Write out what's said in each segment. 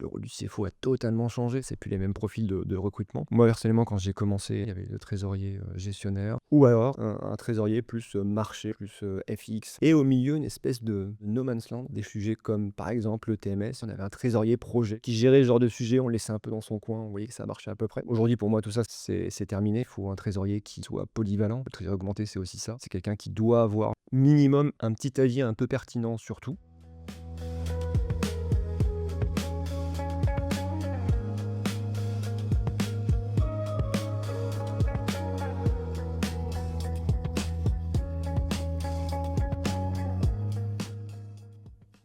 le rôle du CFO a totalement changé, c'est plus les mêmes profils de recrutement. Moi, personnellement, quand j'ai commencé, il y avait le trésorier gestionnaire, ou alors un trésorier plus marché, plus FX, et au milieu, une espèce de no man's land, des sujets comme par exemple le TMS. On avait un trésorier projet qui gérait ce genre de sujet, on le laissait un peu dans son coin, on voyait que ça marchait à peu près. Aujourd'hui, pour moi, tout ça, c'est terminé. Il faut un trésorier qui soit polyvalent. Le trésorier augmenté, c'est aussi ça. C'est quelqu'un qui doit avoir minimum un petit avis un peu pertinent sur tout.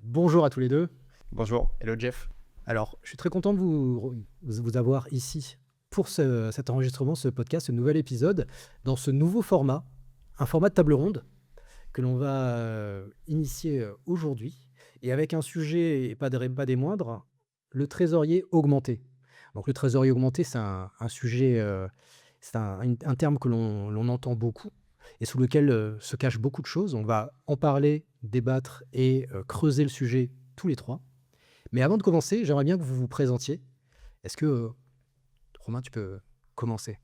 Bonjour à tous les deux. Bonjour. Hello Jeff. Alors, je suis très content de vous avoir ici pour cet enregistrement, ce podcast, ce nouvel épisode, dans ce nouveau format, un format de table ronde que l'on va initier aujourd'hui, et avec un sujet, et pas des moindres, le trésorier augmenté. Donc le trésorier augmenté, c'est un sujet, c'est un terme que l'on entend beaucoup, et sous lequel se cachent beaucoup de choses. On va en parler, débattre et creuser le sujet tous les trois. Mais avant de commencer, j'aimerais bien que vous vous présentiez. Est-ce que, Romain, tu peux commencer?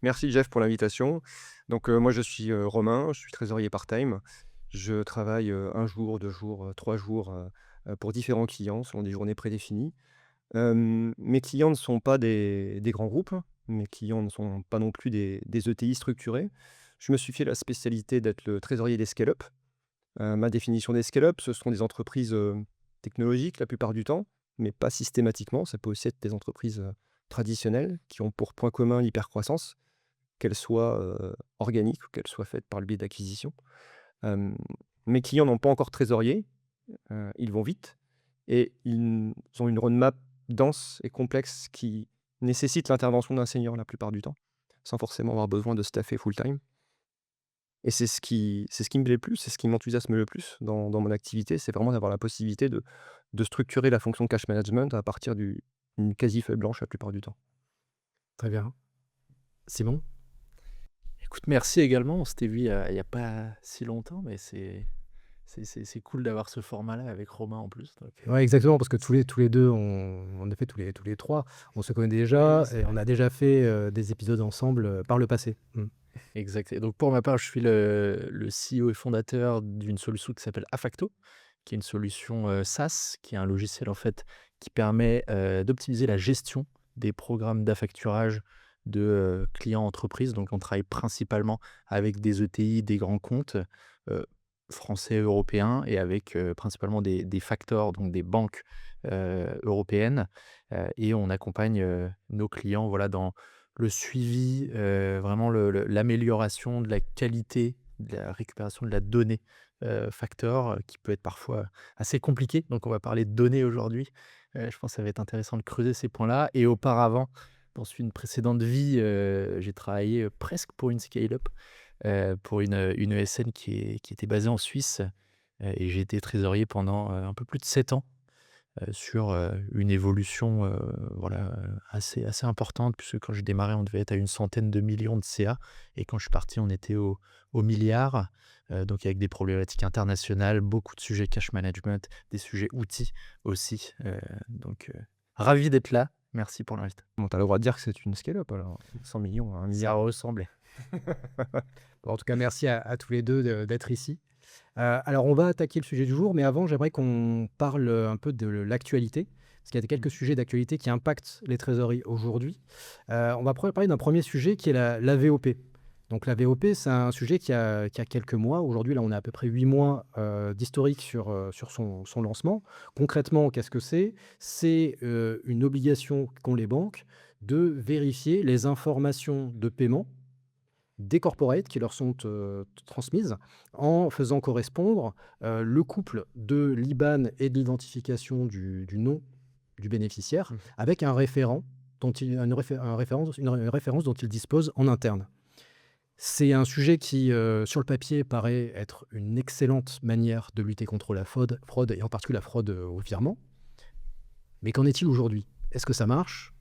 Merci Jeff pour l'invitation. Donc moi je suis Romain, je suis trésorier part-time. Je travaille un jour, 2 jours, 3 jours pour différents clients selon des journées prédéfinies. Mes clients ne sont pas des grands groupes, mes clients ne sont pas non plus des ETI structurés. Je me suis fait la spécialité d'être le trésorier des scale-up. Ma définition des scale-up, ce sont des entreprises technologiques la plupart du temps, mais pas systématiquement. Ça peut aussi être des entreprises traditionnelles qui ont pour point commun l'hypercroissance, qu'elles soient organiques ou qu'elles soient faites par le biais d'acquisition. Mes clients n'ont pas encore de trésorier, ils vont vite et ils ont une roadmap dense et complexe qui nécessite l'intervention d'un senior la plupart du temps, sans forcément avoir besoin de staffer full time. Et c'est ce qui me plaît le plus, c'est ce qui m'enthousiasme le plus dans mon activité, c'est vraiment d'avoir la possibilité de structurer la fonction cash management à partir d'une quasi feuille blanche la plupart du temps. Très bien. Simon? Écoute, merci également. On s'était vu il y a pas si longtemps, mais c'est cool d'avoir ce format-là avec Romain en plus. Donc, Ouais, exactement, parce que tous les deux, en effet, tous les trois, on se connaît déjà oui, c'est et on vrai. a déjà fait des épisodes ensemble par le passé. Exact. Et donc pour ma part, je suis le CEO et fondateur d'une solution qui s'appelle Afacto, qui est une solution SaaS, qui est un logiciel en fait qui permet d'optimiser la gestion des programmes d'affacturage de clients entreprises. Donc on travaille principalement avec des ETI, des grands comptes euh, français, européens, et avec principalement des factors, donc des banques européennes. Et on accompagne nos clients, voilà, dans le suivi, vraiment l'amélioration de la qualité de la récupération de la donnée factor, qui peut être parfois assez compliqué. Donc on va parler de données aujourd'hui. Je pense que ça va être intéressant de creuser ces points-là. Et auparavant, dans une précédente vie, j'ai travaillé presque pour une scale-up, pour une ESN qui était basée en Suisse, et j'ai été trésorier pendant un peu plus de 7 ans sur une évolution voilà, assez importante, puisque quand j'ai démarré, on devait être à une centaine de millions de CA, et quand je suis parti, on était au milliard, donc avec des problématiques internationales, beaucoup de sujets cash management, des sujets outils aussi. Donc, ravi d'être là. Merci pour l'invitation. Bon, tu as le droit de dire que c'est une scale-up alors, 100 millions à 1 Ça milliard. ressemblait. Bon, en tout cas, merci à tous les deux d'être ici. Alors, on va attaquer le sujet du jour, mais avant, j'aimerais qu'on parle un peu de l'actualité, parce qu'il y a quelques sujets d'actualité qui impactent les trésoreries aujourd'hui. On va parler d'un premier sujet qui est la VOP. Donc, la VOP, c'est un sujet qui a quelques mois. Aujourd'hui, là, on a à peu près 8 mois d'historique sur son lancement. Concrètement, qu'est-ce que c'est? C'est une obligation qu'ont les banques de vérifier les informations de paiement des corporates qui leur sont transmises en faisant correspondre le couple de l'IBAN et de l'identification du nom du bénéficiaire avec un référent une référence dont il dispose en interne. C'est un sujet qui, sur le papier, paraît être une excellente manière de lutter contre la fraude et en particulier la fraude au virement. Mais qu'en est-il aujourd'hui? Est-ce que ça marche?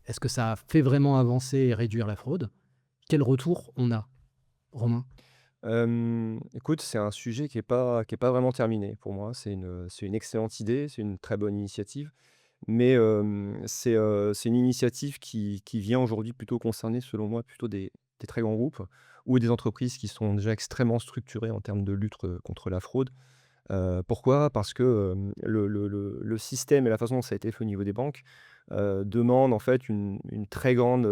Est-ce que ça fait vraiment avancer et réduire la fraude? Quel retour on a, Romain? Écoute, c'est un sujet qui est pas vraiment terminé pour moi. C'est une excellente idée, c'est une très bonne initiative. Mais c'est une initiative qui vient aujourd'hui plutôt concerner, selon moi, plutôt des très grands groupes ou des entreprises qui sont déjà extrêmement structurées en termes de lutte, contre la fraude. Pourquoi? Parce que, le système et la façon dont ça a été fait au niveau des banques, demande en fait une très grande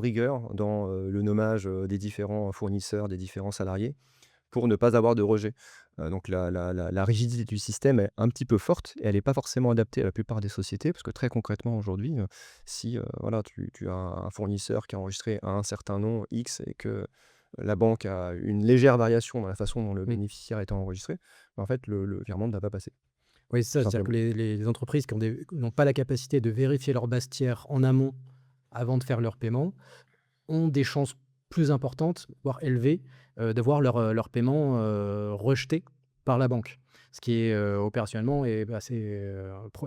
rigueur dans, le nommage, des différents fournisseurs, des différents salariés pour ne pas avoir de rejet. Donc la rigidité du système est un petit peu forte et elle est pas forcément adaptée à la plupart des sociétés parce que très concrètement aujourd'hui, si, voilà tu as un fournisseur qui est enregistré à un certain nom X et que la banque a une légère variation dans la façon dont le Mmh. bénéficiaire est enregistré, bah, en fait le virement ne va pas passer, Oui, c'est tout ça, c'est-à-dire que simplement. les entreprises qui n'ont pas la capacité de vérifier leur base tiers en amont avant de faire leur paiement, ont des chances plus importantes, voire élevées, de voir leur paiement, rejeté par la banque. Ce qui est, opérationnellement est assez,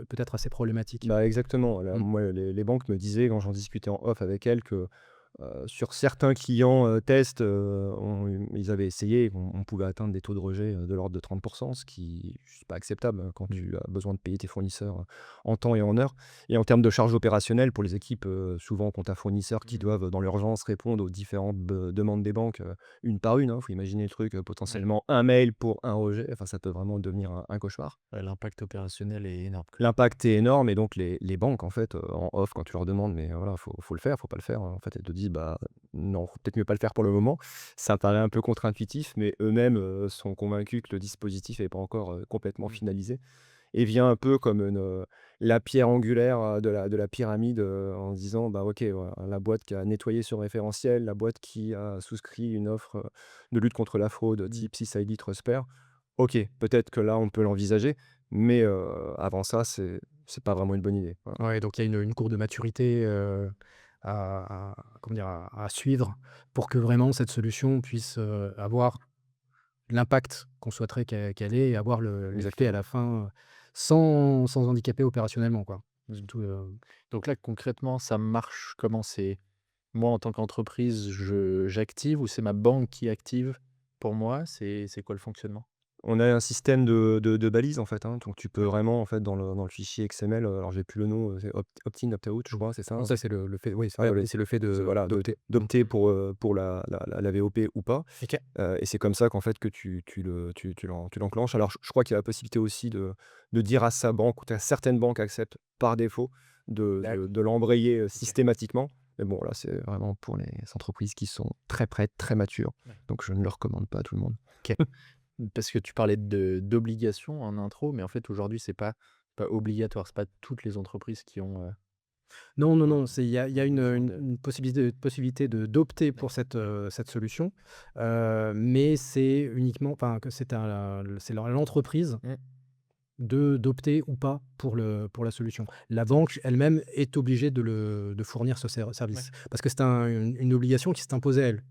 peut-être assez problématique. Bah, exactement. Là, Mmh. moi, les banques me disaient quand j'en discutais en off avec elles que, sur certains clients, test, ils avaient essayé, on pouvait atteindre des taux de rejet, de l'ordre de 30, ce qui est pas acceptable, hein, quand Mmh. tu as besoin de payer tes fournisseurs, en temps et en heure. Et en termes de charges opérationnelles pour les équipes, souvent quand tu as fournisseurs qui Mmh. doivent, dans l'urgence, répondre aux différentes demandes des banques, une par une, hein. Faut imaginer le truc, Ouais. potentiellement un mail pour un rejet, enfin ça peut vraiment devenir un cauchemar. Ouais, l'impact opérationnel est énorme, quoi. L'impact est énorme et donc les banques en fait, en off quand tu leur demandes: «Mais voilà, faut le faire, faut pas le faire?» En fait, elles te disent: «Bah, non, faut peut-être mieux pas le faire pour le moment». Ça paraît un peu contre-intuitif, mais eux-mêmes, sont convaincus que le dispositif est pas encore, complètement Mmh. finalisé et vient un peu comme la pierre angulaire, de la pyramide, en se disant: «Bah, OK, voilà, la boîte qui a nettoyé son référentiel, la boîte qui a souscrit une offre, de lutte contre la fraude Mmh. type Sysidy, Trustpert. OK, peut-être que là, on peut l'envisager, mais avant ça, c'est pas vraiment une bonne idée». Voilà. Ouais, donc il y a une courbe de maturité, comment dire? À suivre pour que vraiment cette solution puisse, avoir l'impact qu'on souhaiterait qu'elle ait et avoir l'effet à Exactement. la fin, sans handicaper opérationnellement, quoi. Surtout, Donc là, concrètement, ça marche comment? C'est moi, en tant qu'entreprise, je j'active ou c'est ma banque qui active pour moi? C'est quoi le fonctionnement? On a un système de balises, en fait, hein, donc tu peux Ouais. vraiment, en fait, dans le fichier XML, alors j'ai plus le nom, c'est opt-in, opt-out, je mmh. crois, c'est ça, Non, hein? ça, c'est le fait oui, Ouais, c'est le fait voilà, d'opter. Mmh. d'opter pour la VOP ou pas, OK. et c'est comme ça qu'en fait que tu l'enclenches. Alors je crois qu'il y a la possibilité aussi de dire à sa banque, ou tu certaines banques acceptent par défaut D'accord. de l'embrayer, OK. systématiquement. Mais bon, là, c'est vraiment pour les entreprises qui sont très prêtes, très matures, Ouais. donc je ne le recommande pas à tout le monde. OK. Parce que tu parlais d'obligation en intro, mais en fait, aujourd'hui, c'est pas obligatoire. C'est pas toutes les entreprises qui ont, Non, non, non, besoin c'est il y a une, besoin de une possibilité d'opter pour d'accord. cette solution, mais c'est uniquement enfin, que c'est l'entreprise Mmh. d'opter ou pas pour la solution. La banque elle-même est obligée de fournir ce Ouais. service parce que c'est une obligation qui s'est imposée à elle.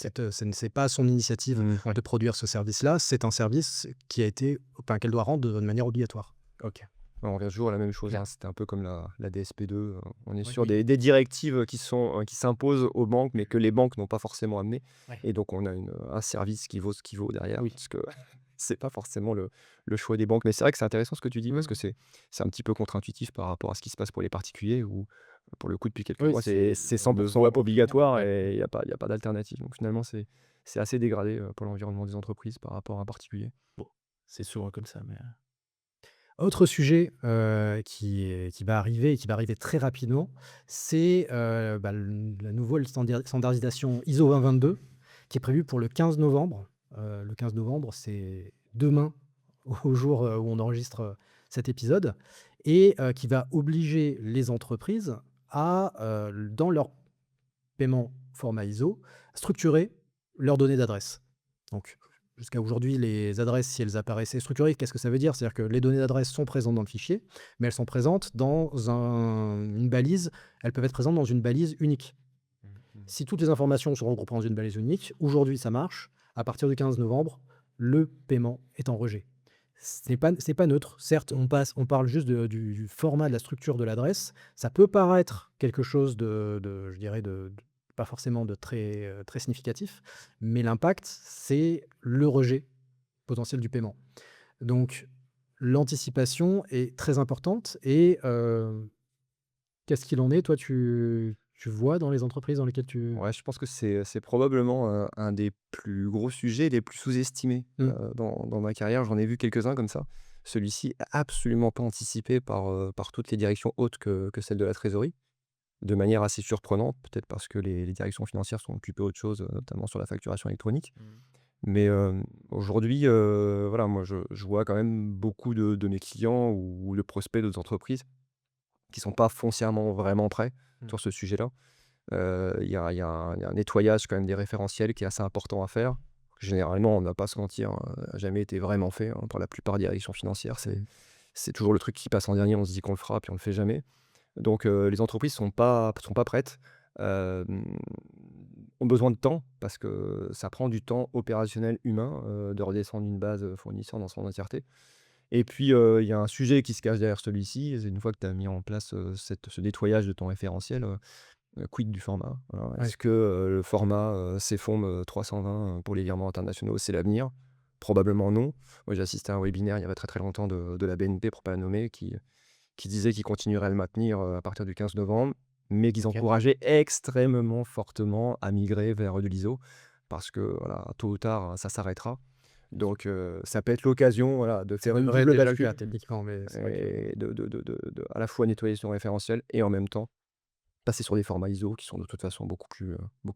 OK. Ce n'est c'est pas son initiative Mmh. Ouais. de produire ce service-là, c'est un service qui a été enfin, qu'elle doit rendre de manière obligatoire. OK. On revient toujours à la même chose, Clair. hein, c'était un peu comme la DSP2, on est Oui. sur Oui. des directives, qui s'imposent aux banques, mais que les banques n'ont pas forcément amenées Ouais. et donc on a un service qui vaut ce qu'il vaut derrière, Oui. parce que c'est pas forcément le choix des banques. Mais c'est vrai que c'est intéressant ce que tu dis parce Mmh. que c'est un petit peu contre-intuitif par rapport à ce qui se passe pour les particuliers où, pour le coup, depuis quelques Oui, mois, c'est c'est un 100 besoin web contraignant. obligatoire Ouais. et il y a pas d'alternative. Donc finalement, c'est assez dégradé, pour l'environnement des entreprises par rapport à un particulier. Bon, c'est souvent comme ça, mais Autre sujet, qui va arriver et qui va arriver très rapidement, c'est, bah, la nouvelle standardisation ISO 20022 qui est prévue pour le 15 novembre. Le 15 novembre, c'est demain au jour, où on enregistre, cet épisode et qui va obliger les entreprises à, dans leur paiement format ISO, structurer leurs données d'adresse. Donc, jusqu'à aujourd'hui, les adresses, si elles apparaissaient structurées, qu'est-ce que ça veut dire? C'est-à-dire que les données d'adresse sont présentes dans le fichier, mais elles sont présentes dans une balise. Elles peuvent être présentes dans une balise unique. mmh mh. Si toutes les informations sont regroupées dans une balise unique, aujourd'hui ça marche. À partir du 15 novembre, le paiement est en rejet. C'est pas neutre. Certes, on parle juste du format, de la structure de l'adresse. Ça peut paraître quelque chose je dirais, pas forcément de très, très significatif, mais l'impact, c'est le rejet potentiel du paiement. Donc, l'anticipation est très importante et qu'est-ce qu'il en est, toi, tu vois dans les entreprises dans lesquelles tu Ouais, je pense que c'est probablement un des plus gros sujets, les plus sous-estimés, mmh, dans ma carrière. J'en ai vu quelques-uns comme ça. Celui-ci est absolument pas anticipé par toutes les directions autres que celle de la trésorerie, de manière assez surprenante, peut-être parce que les directions financières sont occupées autre chose, notamment sur la facturation électronique. Mmh. Mais, aujourd'hui, voilà, moi je vois quand même beaucoup de mes clients ou de prospects d'autres entreprises qui sont pas foncièrement vraiment prêts mmh. sur ce sujet-là. Il y a un nettoyage quand même des référentiels qui est assez important à faire. Généralement, on ne va pas se mentir, n'a jamais été vraiment fait, hein, par la plupart des directions financières. C'est toujours le truc qui passe en dernier, on se dit qu'on le fera, puis on le fait jamais. Donc, les entreprises sont pas prêtes, hem, ont besoin de temps parce que ça prend du temps opérationnel humain, de redescendre une base, fournisseur dans son entièreté. Et puis, il y a un sujet qui se cache derrière celui-ci, c'est une fois que tu as mis en place, ce nettoyage de ton référentiel, quid du format? Voilà, Ouais. est-ce que, le format, CFOM, 320, pour les virements internationaux, c'est l'avenir? Probablement non. Moi, j'ai assisté à un webinaire il y a pas très, très longtemps de la BNP, pour pas la nommer, qui disait qu'ils continueraient à le maintenir, à partir du 15 novembre, mais qu'ils OK. encourageaient extrêmement fortement à migrer vers de l'ISO parce que, voilà, tôt ou tard, ça s'arrêtera. Donc, ça peut être l'occasion, voilà, de Ça faire une devrait être double déjà le cas bascule techniquement, mais c'est vrai que et de à la fois nettoyer son référentiel et en même temps passer sur des formats ISO qui sont de toute façon beaucoup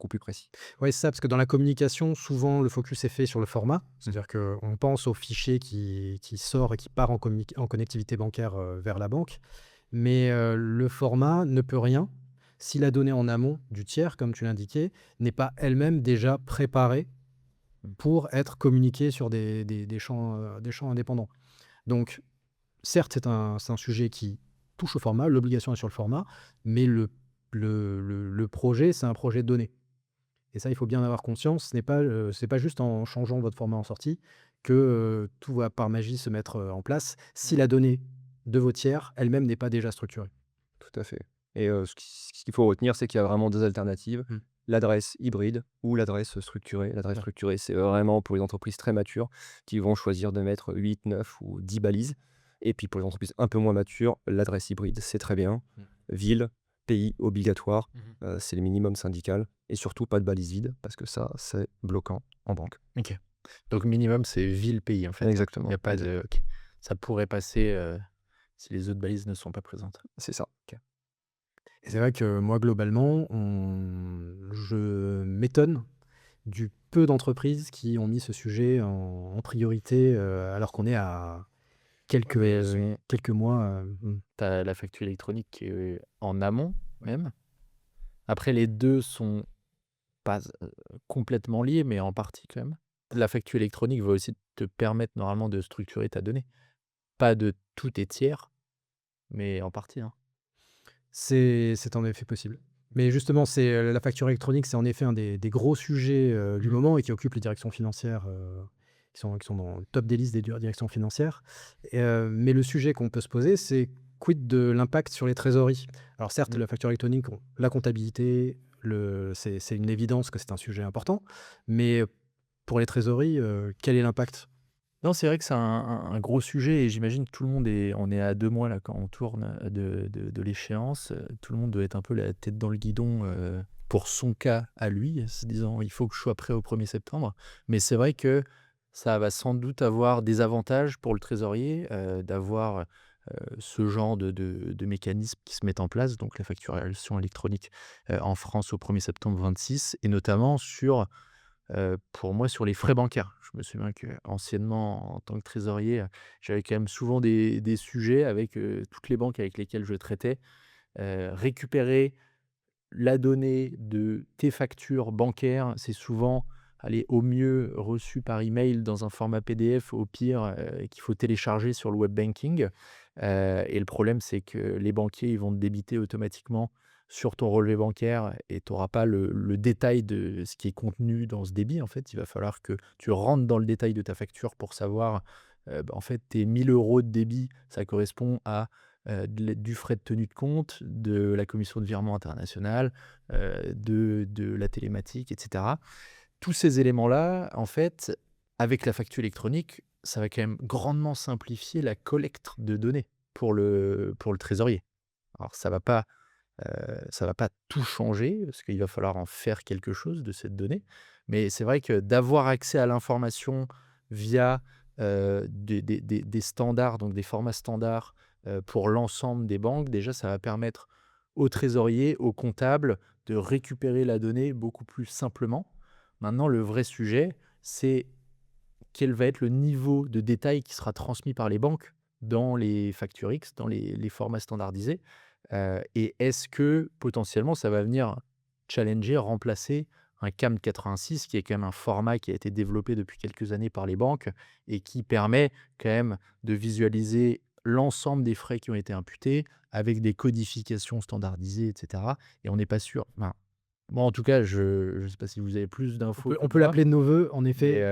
plus précis. ouais, c'est ça, parce que dans la communication, souvent, le focus est fait sur le format. Mmh. C'est-à-dire qu'on pense au fichier qui sort et qui part en connectivité bancaire, vers la banque. Mais, le format ne peut rien si la donnée en amont du tiers, comme tu l'indiquais, n'est pas elle-même déjà préparée Mmh. pour être communiquée sur des champs indépendants. Donc certes, c'est un sujet qui touche au format, l'obligation est sur le format, mais le projet, c'est un projet de données. Et ça, il faut bien en avoir conscience. C'est pas juste en changeant votre format en sortie que, tout va par magie se mettre, en place, si la donnée de vos tiers elle-même n'est pas déjà structurée. Tout à fait. Et ce qu'il faut retenir, c'est qu'il y a vraiment 2 alternatives, Mmh. l'adresse hybride ou l'adresse structurée. L'adresse Ouais. structurée, c'est vraiment pour les entreprises très matures qui vont choisir de mettre 8, 9 ou 10 balises. Et puis pour les entreprises un peu moins matures, l'adresse hybride, c'est très bien. Mmh. Ville, pays obligatoire, Mmh. c'est le minimum syndical et surtout pas de balise vide parce que ça, c'est bloquant en banque. OK. Donc minimum, c'est ville, pays, en fait. Il y Exactement, a pas de OK. Ça pourrait passer, si les autres balises ne sont pas présentes. c'est ça. OK. Et c'est vrai que moi, globalement, je m'étonne du peu d'entreprises qui ont mis ce sujet en priorité, alors qu'on est à Ouais, mais elles ont quelques mois, tu as la facture électronique qui est en amont même. Après les 2 sont pas, complètement liés, mais en partie quand même. La facture électronique va aussi te permettre normalement de structurer ta donnée. Pas de tous tes tiers, mais en partie, hein. c'est en effet possible. Mais justement, la facture électronique, c'est en effet un des gros sujets, du Mmh. moment et qui occupe les directions financières, qui sont dans le top des listes des directions financières. Mais le sujet qu'on peut se poser, c'est quid de l'impact sur les trésoreries? Alors certes, Mmh. la facture électronique, la comptabilité, c'est une évidence que c'est un sujet important, mais pour les trésoreries, quel est l'impact? Non, c'est vrai que c'est un gros sujet et j'imagine que tout le monde on est à 2 mois là quand on tourne, de l'échéance, tout le monde doit être un peu la tête dans le guidon, pour son cas à lui, se disant: «Il faut que je sois prêt au 1er septembre». Mais c'est vrai que ça va sans doute avoir des avantages pour le trésorier, d'avoir, ce genre de mécanismes qui se mettent en place, donc la facturation électronique, en France au 1er septembre 26 et notamment sur, pour moi, sur les frais bancaires. Je me souviens qu'anciennement, en tant que trésorier, j'avais quand même souvent des sujets avec, toutes les banques avec lesquelles je traitais. Récupérer la donnée de tes factures bancaires, c'est souvent, allez, au mieux reçu par email dans un format PDF, au pire, qu'il faut télécharger sur le web banking. Et le problème, c'est que les banquiers, ils vont te débiter automatiquement sur ton relevé bancaire et tu auras pas le détail de ce qui est contenu dans ce débit. En fait, il va falloir que tu rentres dans le détail de ta facture pour savoir, en fait, tes 1 000 € de débit, ça correspond à du frais de tenue de compte, de la commission de virement international, de la télématique et cetera. Tous ces éléments-là, en fait, avec la facture électronique, ça va quand même grandement simplifier la collecte de données pour le trésorier. Alors ça va pas tout changer parce qu'il va falloir en faire quelque chose de cette donnée. Mais c'est vrai que d'avoir accès à l'information via, des standards, donc des formats standards, pour l'ensemble des banques, déjà ça va permettre aux trésoriers, aux comptables de récupérer la donnée beaucoup plus simplement. Maintenant le vrai sujet, c'est quel va être le niveau de détail qui sera transmis par les banques dans les factures X, dans les formats standardisés? Et est-ce que potentiellement ça va venir challenger, remplacer un CAM 86 qui est quand même un format qui a été développé depuis quelques années par les banques et qui permet quand même de visualiser l'ensemble des frais qui ont été imputés avec des codifications standardisées et cetera et on n'est pas sûr enfin, moi en tout cas je sais pas si vous avez plus On d'infos peut que on peut moi, l'appeler de nos vœux, en mais effet,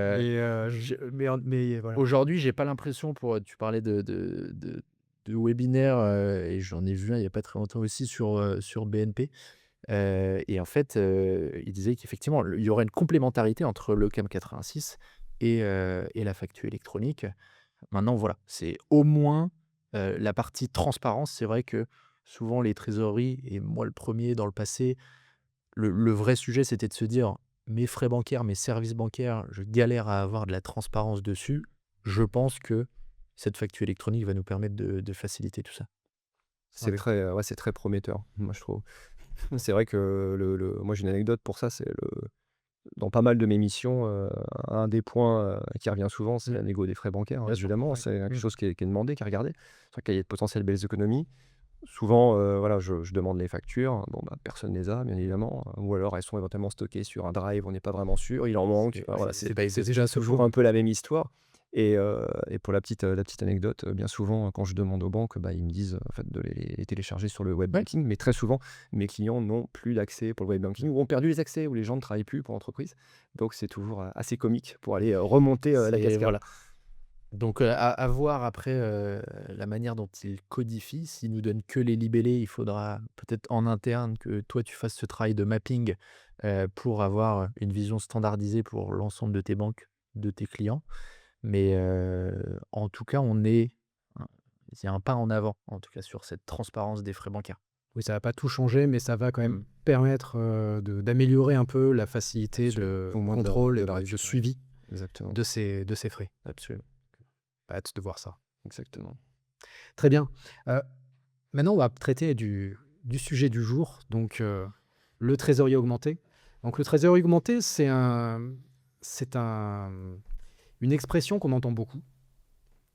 mais voilà. aujourd'hui, j'ai pas l'impression tu parlais de webinaires, et j'en ai vu un il y a pas très longtemps aussi sur BNP, et en fait, il disait qu'effectivement, il y aurait une complémentarité entre le CAM 86 et la facture électronique. Maintenant, voilà, c'est au moins, la partie transparence. C'est vrai que souvent les trésoreries et moi le premier dans le passé, le vrai sujet, c'était de se dire: «Mes frais bancaires, mes services bancaires, je galère à avoir de la transparence dessus». Je pense que cette facture électronique va nous permettre de faciliter tout ça. C'est Oui. très, ouais, c'est très prometteur, moi je trouve. C'est vrai que moi j'ai une anecdote pour ça, dans pas mal de mes missions, un des points, qui revient souvent, c'est Mmh. la négo des frais bancaires, hein, Bien sûr, évidemment, oui. c'est quelque Mmh. chose qui est demandé, qui est regardé. Sur lequel il y a de potentielles belles économies. Souvent, voilà, je demande les factures, bon, bah, personne les a bien évidemment, ou alors elles sont éventuellement stockées sur un drive, on n'est pas vraiment sûr, il en manque, C'est enfin voilà, c'est pas c'est déjà toujours souvent. un peu la même histoire et pour la petite anecdote, bien souvent, quand je demande aux banques, bah, ils me disent, en fait, de les télécharger sur le web Ouais, banking, mais très souvent, mes clients n'ont plus d'accès pour le web banking ou ont perdu les accès ou les gens ne travaillent plus pour l'entreprise. Donc c'est toujours, assez comique pour aller, remonter, la c'est cascade. voilà. Donc, à voir après, la manière dont ils codifient. S'ils nous donnent que les libellés, il faudra peut-être en interne que toi tu fasses ce travail de mapping, pour avoir une vision standardisée pour l'ensemble de tes banques, de tes clients. Mais, en tout cas, il y a un pas en avant, en tout cas sur cette transparence des frais bancaires. Oui, ça va pas tout changer, mais ça va quand même Mmh. permettre, d'améliorer un peu la facilité Absolument. de Au moins contrôle de et la de récupérer. suivi Exactement, de ces frais. absolument, Hâte de voir ça. exactement. Très bien. Heu, Maintenant, on va traiter du sujet du jour, donc le trésorier augmenté. Donc le trésorier augmenté, c'est une expression qu'on entend beaucoup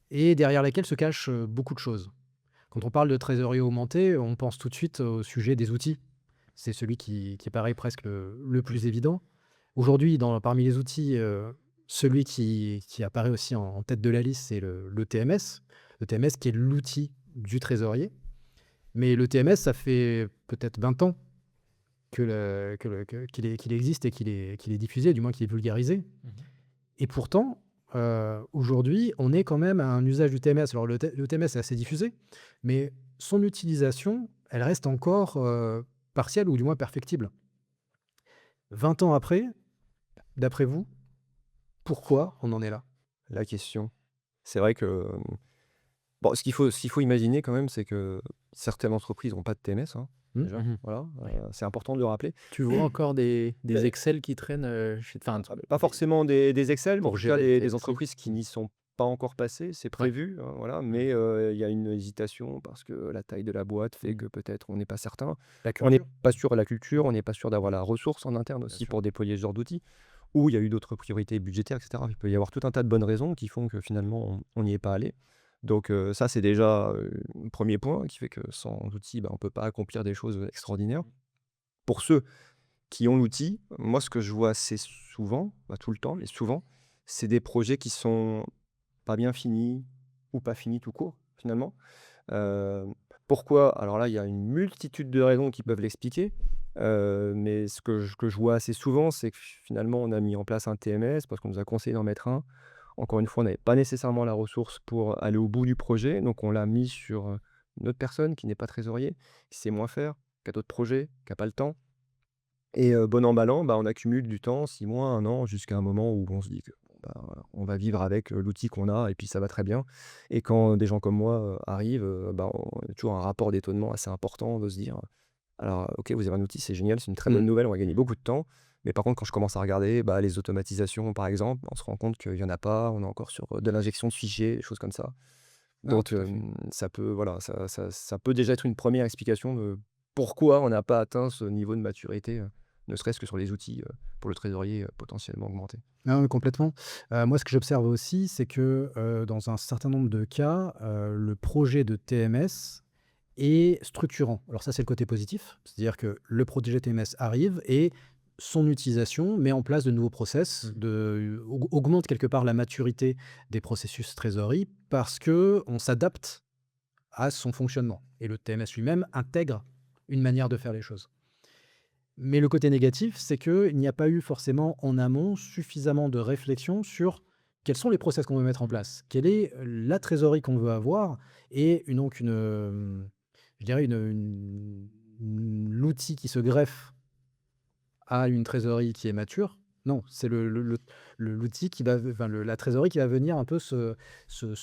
et derrière laquelle se cachent, beaucoup de choses. Quand on parle de trésorier augmenté, on pense tout de suite au sujet des outils. C'est celui qui paraît presque le plus évident. Aujourd'hui, parmi les outils, celui qui apparaît aussi en tête de la liste, c'est le TMS. Le TMS qui est l'outil du trésorier. Mais le TMS, ça fait peut-être 20 ans qu'il existe et qu'il est diffusé, du moins qu'il est vulgarisé. Mmh. Et pourtant, aujourd'hui, on est quand même à un usage du TMS. Alors le TMS est assez diffusé, mais son utilisation, elle reste encore, partielle ou du moins perfectible. 20 ans après, d'après vous, pourquoi on en est là? La question. C'est vrai que, bon, ce qu'il faut imaginer quand même, c'est que certaines entreprises n'ont pas de TMS, hein, Mmh? déjà, Mmh. voilà, Ouais. c'est important de le rappeler. Tu vois encore des Beh, Excel qui traînent, chez enfin, pas des forcément des Excel, mais en pour tout cas gérer le des TMS, oui. entreprises qui Mmh. n'y sont pas encore passées, c'est Ouais. prévu, hein, voilà, Mmh. mais il y a une hésitation parce que la taille de la boîte fait Mmh. que peut-être on n'est pas certain. La On n'est culture? pas sûr de la culture, on n'est pas sûr d'avoir la ressource en interne Bien aussi sûr. pour déployer ce genre d'outils, ou il y a eu d'autres priorités budgétaires et cetera. Il peut y avoir tout un tas de bonnes raisons qui font que finalement on n'y est pas allé. Donc ça, c'est déjà, un 1er point qui fait que sans outils, bah, on ne peut pas accomplir des choses extraordinaires. Pour ceux qui ont l'outil, moi ce que je vois assez souvent, pas tout le temps, mais souvent, c'est des projets qui sont pas bien finis ou pas finis tout court, finalement. Heu, Pourquoi? Alors là, il y a une multitude de raisons qui peuvent l'expliquer, mais ce que je vois assez souvent, c'est que finalement, on a mis en place un TMS parce qu'on nous a conseillé d'en mettre un. Encore une fois, on n'avait pas nécessairement la ressource pour aller au bout du projet, donc on l'a mis sur, une autre personne qui n'est pas trésorier, qui sait moins faire, qui a d'autres projets, qui a pas le temps et bon an, mal an, bah, on accumule du temps, 6 mois, 1 an, jusqu'à un moment où on se dit que, bon, bah, on va vivre avec, l'outil qu'on a et puis ça va très bien et quand des gens comme moi, arrivent, bah, on a toujours un rapport d'étonnement assez important de se dire: «Alors, OK, vous avez un outil, c'est génial, c'est une très Mmh. bonne nouvelle, on va gagner beaucoup de temps». Mais par contre, quand je commence à regarder, bah, les automatisations, par exemple, on se rend compte qu'il y en a pas, on est encore sur, de l'injection de fichiers, des choses comme ça. Ah, Donc, tout à fait. ça peut voilà, ça peut déjà être une première explication de pourquoi on n'a pas atteint ce niveau de maturité, ne serait-ce que sur les outils, pour le trésorier, potentiellement augmenté. Ah oui, complètement. Moi, ce que j'observe aussi, c'est que, dans un certain nombre de cas, le projet de TMS est structurant. Alors ça, c'est le côté positif, c'est-à-dire que le projet TMS arrive et son utilisation met en place de nouveaux process, Mmh. augmente quelque part la maturité des processus trésorerie parce que on s'adapte à son fonctionnement et le TMS lui-même intègre une manière de faire les choses. Mais le côté négatif, c'est qu'il n'y a pas eu forcément en amont suffisamment de réflexion sur quels sont les process qu'on veut mettre en place, quelle est la trésorerie qu'on veut avoir et je dirais l'outil qui se greffe à une trésorerie qui est mature. Non, c'est l'outil qui va, enfin, la trésorerie qui va venir un peu se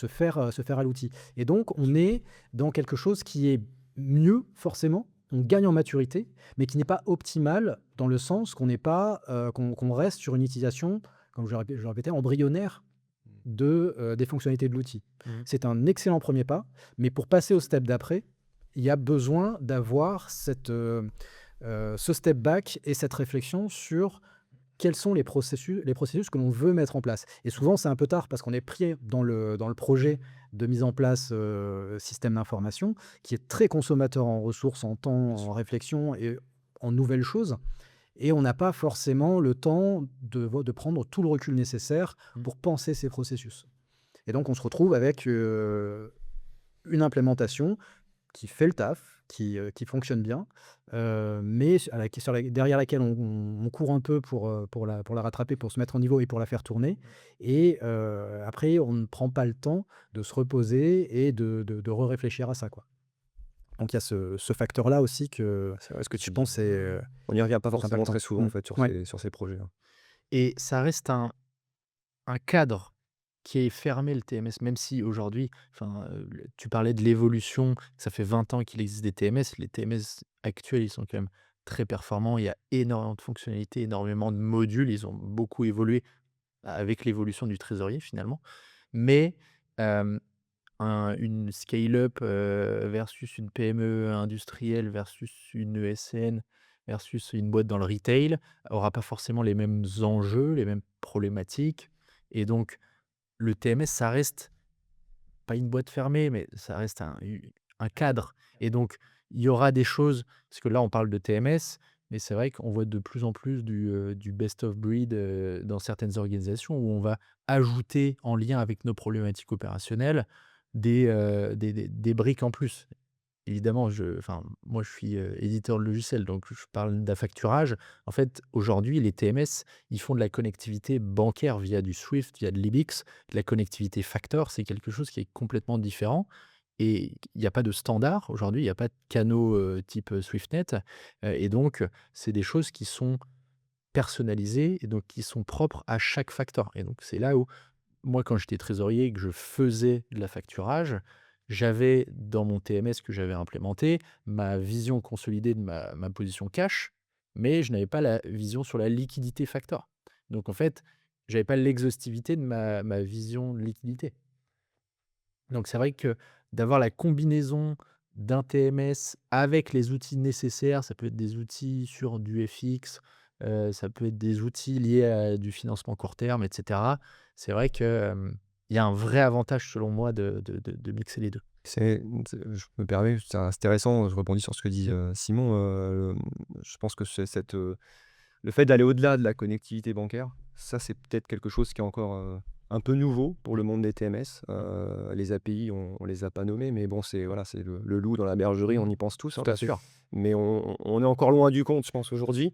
faire à l'outil. Et donc, on est dans quelque chose qui est mieux, forcément. On gagne en maturité, mais qui n'est pas optimal dans le sens qu'on n'est pas, qu'on reste sur une utilisation, comme je le répétais, embryonnaire des fonctionnalités de l'outil. Mmh. C'est un excellent premier pas, mais pour passer au step d'après, il y a besoin d'avoir ce step back et cette réflexion sur quels sont les processus que l'on veut mettre en place. Et souvent, c'est un peu tard parce qu'on est pris dans le projet de mise en place système d'information qui est très consommateur en ressources, en temps, Bien en sûr. réflexion et en nouvelles choses. Et on n'a pas forcément le temps de prendre tout le recul nécessaire Mmh. pour penser ces processus. Et donc, on se retrouve avec une implémentation qui fait le taf, qui fonctionne bien, mais derrière laquelle on court un peu pour la rattraper, pour se mettre en niveau et pour la faire tourner et après on ne prend pas le temps de se reposer et de réfléchir à ça, quoi. Donc il y a ce facteur-là aussi que C'est vrai ce que je tu dis. pense est, On n'y revient pas forcément impactant. très souvent, en Mmh. fait, Ouais. sur ces projets-là. Et ça reste un cadre qui est fermé, le TMS, même si aujourd'hui, enfin, tu parlais de l'évolution, ça fait 20 ans qu'il existe des TMS. Les TMS actuels, ils sont quand même très performants. Il y a énormément de fonctionnalités, énormément de modules. Ils ont beaucoup évolué avec l'évolution du trésorier finalement. Mais, hem, une scale-up, versus une PME industrielle versus une ESN versus une boîte dans le retail aura pas forcément les mêmes enjeux, les mêmes problématiques et donc le TMS, ça reste pas une boîte fermée, mais ça reste un cadre et donc il y aura des choses parce que là, on parle de TMS, mais c'est vrai qu'on voit de plus en plus du best of breed, dans certaines organisations où on va ajouter en lien avec nos problématiques opérationnelles des briques en plus. Évidemment, enfin, moi, je suis, éditeur de logiciels, donc je parle d'affacturage. En fait, aujourd'hui, les TMS, ils font de la connectivité bancaire via du Swift, via de l'IBIX. De la connectivité factor, c'est quelque chose qui est complètement différent et il n'y a pas de standard aujourd'hui, il n'y a pas de canaux, type, SwiftNet, et donc c'est des choses qui sont personnalisées et donc qui sont propres à chaque facteur et donc c'est là où moi, quand j'étais trésorier et que je faisais de l'affacturage, j'avais dans mon TMS que j'avais implémenté, ma vision consolidée de ma position cash, mais je n'avais pas la vision sur la liquidité factor. Donc en fait, j'avais pas l'exhaustivité de ma vision de liquidité. Donc c'est vrai que d'avoir la combinaison d'un TMS avec les outils nécessaires, ça peut être des outils sur du FX, ça peut être des outils liés à du financement court terme et cetera. C'est vrai que, il y a un vrai avantage selon moi de mixer les 2. Je me permets, c'est intéressant, je rebondis sur ce que dit, Simon, je pense que c'est le fait d'aller au-delà de la connectivité bancaire, ça, c'est peut-être quelque chose qui est encore, un peu nouveau pour le monde des TMS. Les API, on les a pas nommés, mais bon, c'est voilà, c'est le loup dans la bergerie, on y pense tous, hein, Tout bien à fait. sûr. Mais on est encore loin du compte, je pense, aujourd'hui,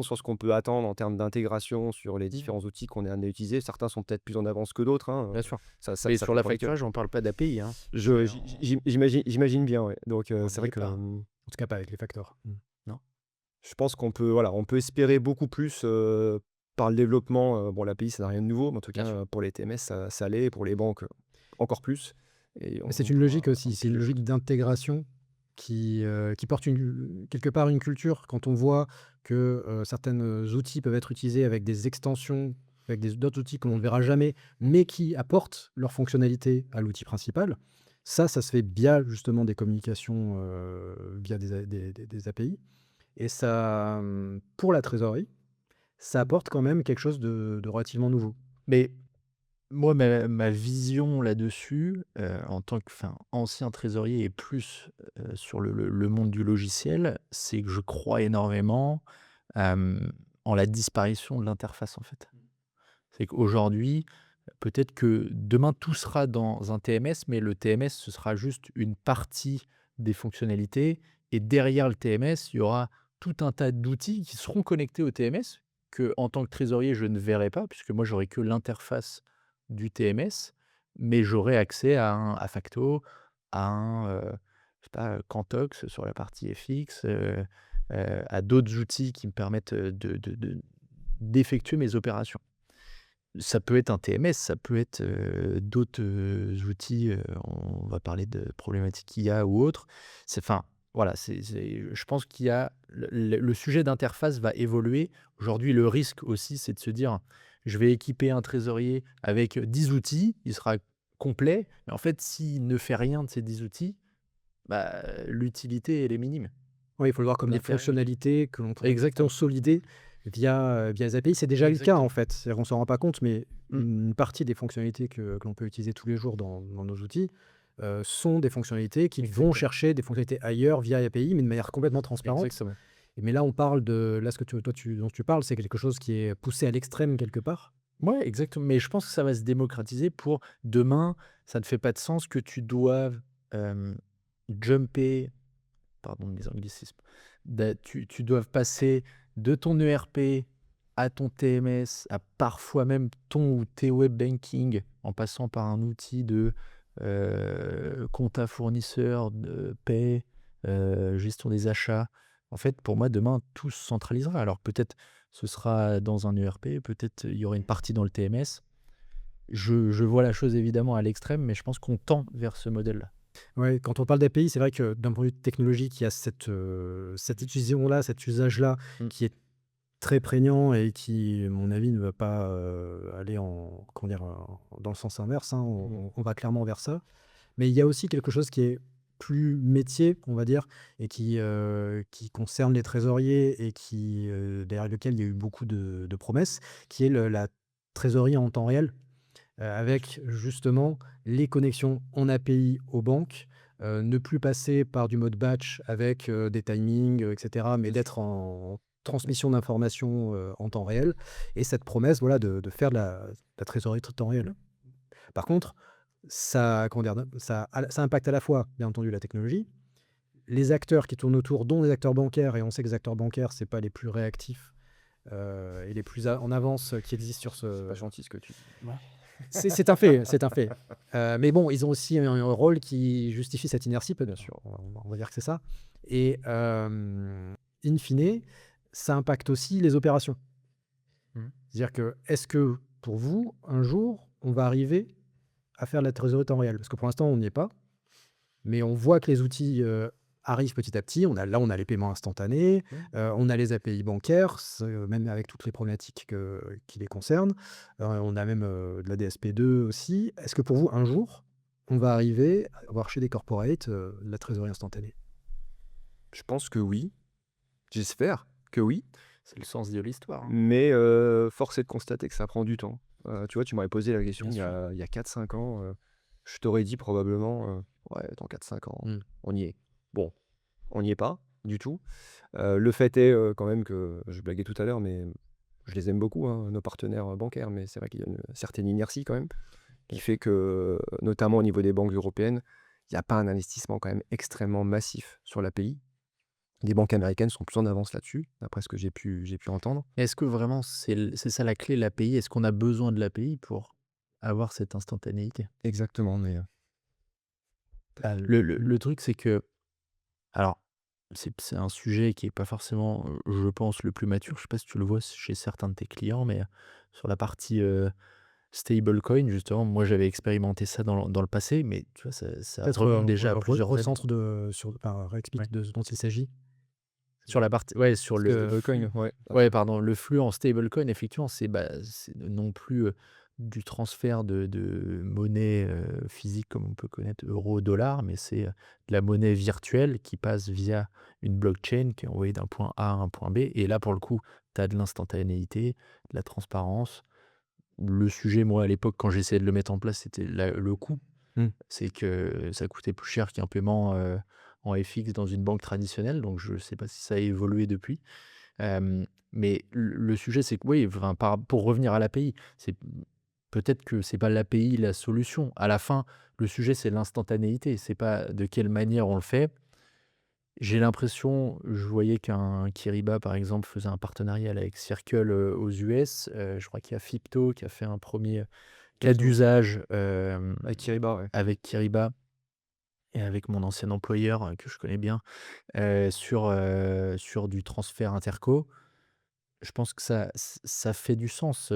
sur ce qu'on peut attendre en termes d'intégration sur les différents outils qu'on est amené à utiliser. Certains sont peut-être plus en avance que d'autres, hein, Bien sûr. Mais ça sur comprend que l'affacturage, on parle pas d'API, hein. je C'est j'imagine bien, ouais. Donc on c'est n'y vrai est que, pas. En tout cas pas avec les facteurs. Non? je pense qu'on peut, voilà, on peut espérer beaucoup plus, par le développement, bon l'API ça n'a rien de nouveau, mais en tout Bien cas, sûr. pour les TMS ça l'est et pour les banques, encore plus et Mais c'est on une logique pourra un aussi, petit c'est peu une le logique d'intégration qui porte quelque part une culture. Quand on voit que certains outils peuvent être utilisés avec des extensions, avec d'autres outils que l'on ne verra jamais, mais qui apportent leur fonctionnalité à l'outil principal, ça se fait via justement des communications, via des API. Et ça, pour la trésorerie, ça apporte quand même quelque chose de relativement nouveau. Mais moi, ma vision là-dessus, en tant que enfin, ancien trésorier et plus, sur le monde du logiciel, c'est que je crois énormément, en la disparition de l'interface, en fait. C'est qu'aujourd'hui, peut-être que demain tout sera dans un TMS, mais le TMS, ce sera juste une partie des fonctionnalités et derrière le TMS, il y aura tout un tas d'outils qui seront connectés au TMS que, en tant que trésorier, je ne verrai pas puisque moi, j'aurai que l'interface du TMS, mais j'aurai accès à un Afacto, à un, je sais pas, Cantox sur la partie FX, à d'autres outils qui me permettent, d'effectuer mes opérations. Ça peut être un TMS, ça peut être, d'autres, outils, on va parler de problématiques IA ou autres. C'est enfin, voilà, je pense qu'il y a le sujet d'interface va évoluer. Aujourd'hui, le risque aussi, c'est de se dire: «Je vais équiper un trésorier avec 10 outils, il sera complet», mais en fait, s'il ne fait rien de ces 10 outils, bah, l'utilité, elle est minime. Oui, il faut le voir comme des L'intérêt fonctionnalités que l'on pourrait exactement, consolider via les API. C'est déjà le cas en exactement. fait. C'est-à-dire qu'on s'en rend pas compte, mais Mmh. une partie des fonctionnalités que l'on peut utiliser tous les jours dans nos outils sont des fonctionnalités qui vont Exactement, chercher des fonctionnalités ailleurs via API, mais de manière complètement transparente. exactement. Mais là, on parle de là ce que dont tu parles, c'est quelque chose qui est poussé à l'extrême quelque part. Ouais, exactement. Mais je pense que ça va se démocratiser pour demain, ça ne fait pas de sens que tu doives, hem, jumper, pardon de mes anglicismes, tu doives passer de ton ERP à ton TMS, à parfois même ton ou tes web banking, en passant par un outil de, compta fournisseur, de paie, gestion des achats. En fait, pour moi, demain, tout se centralisera. Alors peut-être ce sera dans un ERP, peut-être il y aura une partie dans le TMS. Je vois la chose évidemment à l'extrême, mais je pense qu'on tend vers ce modèle-là. Ouais, quand on parle d'API, c'est vrai que d'un point de vue technologique, il y a cette utilisation-là, cet usage-là Mmh. qui est très prégnant et qui, à mon avis, ne va pas, aller en comment dire? Dans le sens inverse, hein. Mmh. On va clairement vers ça. Mais il y a aussi quelque chose qui est plus métier, on va dire, et qui concerne les trésoriers et derrière lequel il y a eu beaucoup de promesses, qui est la trésorerie en temps réel, avec justement les connexions en API aux banques, ne plus passer par du mode batch avec, des timings, et cetera, mais Bien sûr. d'être en transmission d'informations, en temps réel et cette promesse, voilà, de faire de la trésorerie temps réel. Par contre, ça, comment dire? Ça impacte à la fois, bien entendu, la technologie, les acteurs qui tournent autour, dont les acteurs bancaires et on sait que les acteurs bancaires, c'est pas les plus réactifs, et les plus a en avance, qui existent sur c'est pas ce gentil ce que tu dis. Ouais. c'est un fait, c'est un fait. Mais bon, ils ont aussi un rôle qui justifie cette inertie, peut Bien sûr. on va dire que c'est ça et in fine, ça impacte aussi les opérations. Mmh. C'est-à-dire que, est-ce que pour vous, un jour, on va arriver à faire de la trésorerie temps réel? Parce que pour l'instant, on n'y est pas, mais on voit que les outils, arrivent petit à petit. On a les paiements instantanés, Mmh. on a les API bancaires, même avec toutes les problématiques qui les concernent. On a même, de la DSP2 aussi. Est-ce que pour vous, un jour, on va arriver à avoir chez des corporates, de la trésorerie instantanée? Je pense que oui, j'espère que oui, C'est le sens de l'histoire, hein. mais force est de constater que ça prend du temps. Tu vois, tu m'aurais posé la question Bien sûr. il y a 4-5 ans, je t'aurais dit probablement, «Ouais, dans 4-5 ans, Mmh. on y est». Bon, on n'y est pas du tout. Le fait est, quand même que je blaguais tout à l'heure, mais je les aime beaucoup, hein, nos partenaires, bancaires, mais c'est vrai qu'il y a une certaine inertie quand même, qui fait que, notamment au niveau des banques européennes, il y a pas un investissement quand même extrêmement massif sur l'API. Les banques américaines sont plus en avance là-dessus, d'après ce que j'ai pu entendre. Est-ce que vraiment c'est ça la clé, l'API? Est-ce qu'on a besoin de l'API pour avoir cette instantanéité? Exactement, mais Le truc, c'est que alors c'est un sujet qui est pas forcément, je pense, le plus mature. Je sais pas si tu le vois chez certains de tes clients, mais, sur la partie, stablecoin justement, moi j'avais expérimenté ça dans le passé, mais tu vois, ça Peut-être remonte déjà à plusieurs années. recentre enfin, Ouais. réexplique de ce dont il s'agit. Sur la partie ouais, sur Parce le que flux Stablecoin, ouais. ouais, pardon, le flux en stablecoin, effectivement, c'est non plus, du transfert de monnaie, physique comme on peut connaître euro, dollar, mais c'est, de la monnaie virtuelle qui passe via une blockchain qui est envoyée d'un point A à un point B et là, pour le coup, tu as de l'instantanéité, de la transparence. Le sujet, moi, à l'époque, quand j'essayais de le mettre en place, c'était le coût. Mmh. C'est que ça coûtait plus cher qu'un paiement, en FX dans une banque traditionnelle, donc je ne sais pas si ça a évolué depuis. Mais le sujet, c'est que oui, enfin, pour revenir à l'API, c'est peut-être que c'est pas l'API la solution. À la fin, le sujet, c'est l'instantanéité, c'est pas de quelle manière on le fait. J'ai l'impression, je voyais qu'un Kiriba, par exemple, faisait un partenariat là, avec Circle, aux US. Je crois qu'il y a Fipto qui a fait un premier cas Exactement. d'usage, Avec Kiriba, ouais. avec Kiriba et avec mon ancien employeur, que je connais bien, sur du transfert interco. Je pense que ça fait du sens,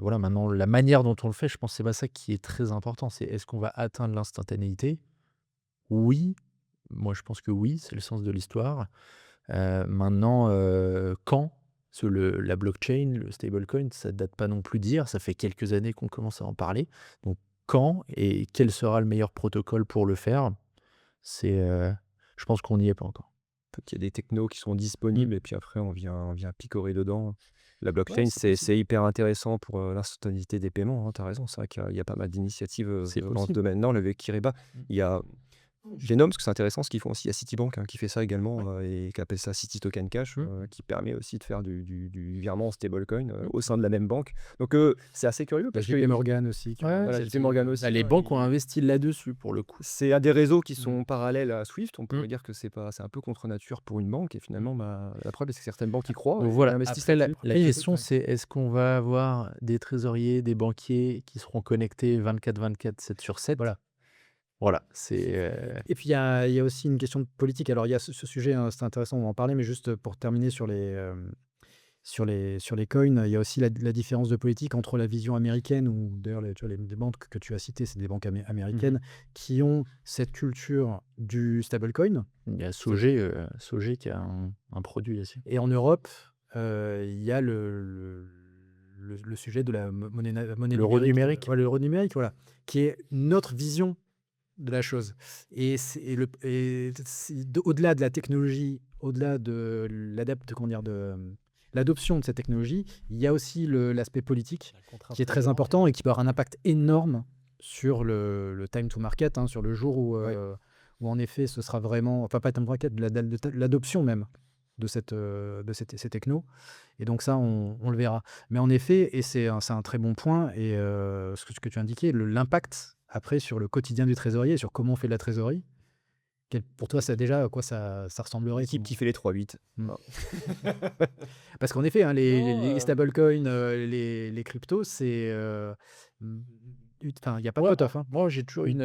voilà, maintenant la manière dont on le fait, je pense que c'est pas ça qui est très important. C'est est-ce qu'on va atteindre l'instantanéité? Oui, moi je pense que oui, c'est le sens de l'histoire. Maintenant, quand? Parce que la blockchain, le stablecoin, ça date pas non plus d'hier, ça fait quelques années qu'on commence à en parler. Donc quand et quel sera le meilleur protocole pour le faire? C'est, je pense qu'on n'y est pas encore. En fait, il y a des technos qui sont Mmh. disponibles et puis après on vient picorer dedans. La Ouais, blockchain, c'est c'est possible. c'est hyper intéressant pour, l'instantanéité des paiements, hein, tu as raison. C'est vrai qu'il y a pas mal d'initiatives, C'est dans ce possible. domaine-là. Avec Kiriba, Mmh. il y a je les nomme parce que c'est intéressant ce qu'ils font aussi. Il y a Citibank, hein, qui fait ça Ouais. également, et qui appelle ça City Token Cash, Mmh. qui permet aussi de faire du virement en stablecoin, Mmh. au sein de la même banque. Donc, c'est assez curieux la parce JP que Morgan aussi qui Ouais, ont voilà, JP sorti, Morgan bah, aussi, les hein, banques ont investi là-dessus pour le coup. c'est un des réseaux qui mmh. sont parallèles à Swift. On Mmh. pourrait dire que c'est un peu contre nature pour une banque et Mmh. finalement, bah, la preuve, c'est que certaines banques y croient Donc et voilà, investissent après la là-dessus. la Oui, question ouais. c'est est-ce qu'on va avoir des trésoriers, des banquiers qui seront connectés 24/24, 7/7? Voilà. Voilà, c'est, Et puis il y a aussi une question de politique. Alors il y a ce sujet, hein, c'est intéressant, on va en parler, mais juste pour terminer sur les coins, il y a aussi la différence de politique entre la vision américaine ou d'ailleurs tu vois, les banques que tu as citées, c'est des banques mmh américaines qui ont cette culture du stablecoin. Il y a C'est Sogé qui a un produit là-dessus. Et en Europe, il y a le sujet de la monnaie L'euro numérique, numérique? ouais, l'euro numérique, voilà, qui est notre vision de la chose. Au-delà de la technologie, au-delà de comment dire, l'adoption de cette technologie, il y a aussi l'aspect politique La contrainte qui est très réglementaire. important et qui peut avoir un impact énorme sur le time to market, hein, sur le jour Ouais. où en effet ce sera vraiment, enfin pas time to market, l'adoption même ces technos. Et donc ça, on le verra. Mais en effet, et c'est un très bon point, et ce que tu indiquais, l'impact après sur le quotidien du trésorier, sur comment on fait de la trésorerie, pour toi, ça déjà, à quoi ça ressemblerait L'équipe qui fait les 3-8. Mm. Ah. Parce qu'en effet, hein, Non, les stablecoins, les cryptos, c'est... Enfin, il n'y a pas de moi pot-off, hein. moi j'ai toujours Mm. une,